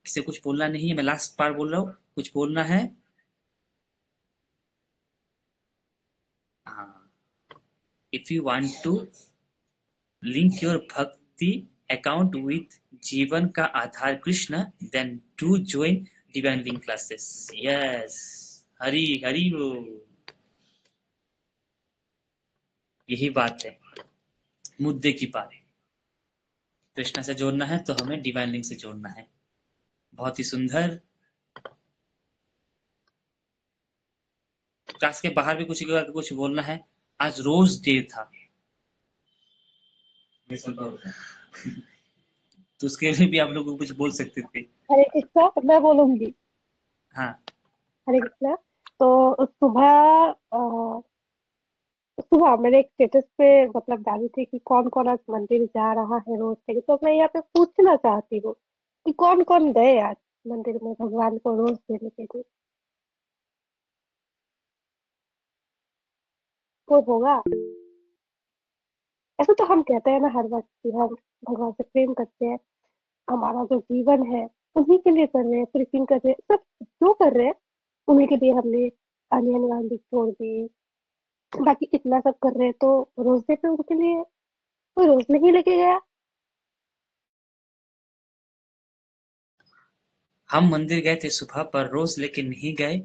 किसी को कुछ बोलना नहीं है, मैं लास्ट बार बोल रहा हूँ, कुछ बोलना है? हाँ, if you want to link your bhakti account with जीवन का आधार Krishna, then to join divine link classes. Yes, Hari Hari बोल। यही बात है, मुद्दे की बात। कृष्णा से जोड़ना है तो हमें डिवाइन लिंक से जोड़ना है। बहुत ही सुंदर। क्लास के बाहर भी कुछ बोलना है? आज रोज डे था, तो उसके लिए भी आप लोग को कुछ बोल सकते थे। हरे कृष्णा, मैं बोलूंगी। हाँ, हरे कृष्णा। तो सुबह मैंने एक स्टेटस पे मतलब डाली थी कि कौन कौन आज मंदिर जा रहा है रोज से, तो मैं यहाँ पे पूछना चाहती हूँ कि कौन कौन गए आज मंदिर में भगवान को रोज देने के लिए। कौन होगा? ऐसा तो हम कहते हैं ना हर वक्त कि हम भगवान से प्रेम करते हैं, हमारा जो जीवन है उन्हीं के लिए कर रहे हैं, प्रीचिंग कर रहे हैं, सब जो कर रहे हैं उन्हीं के लिए हमने अनियन गांधी छोड़ दी, बाकी इतना सब कर रहे हैं, तो रोजे पे उनके लिए कोई रोज नहीं लेके गया। हम मंदिर गए थे सुबह, पर रोज लेके नहीं गए।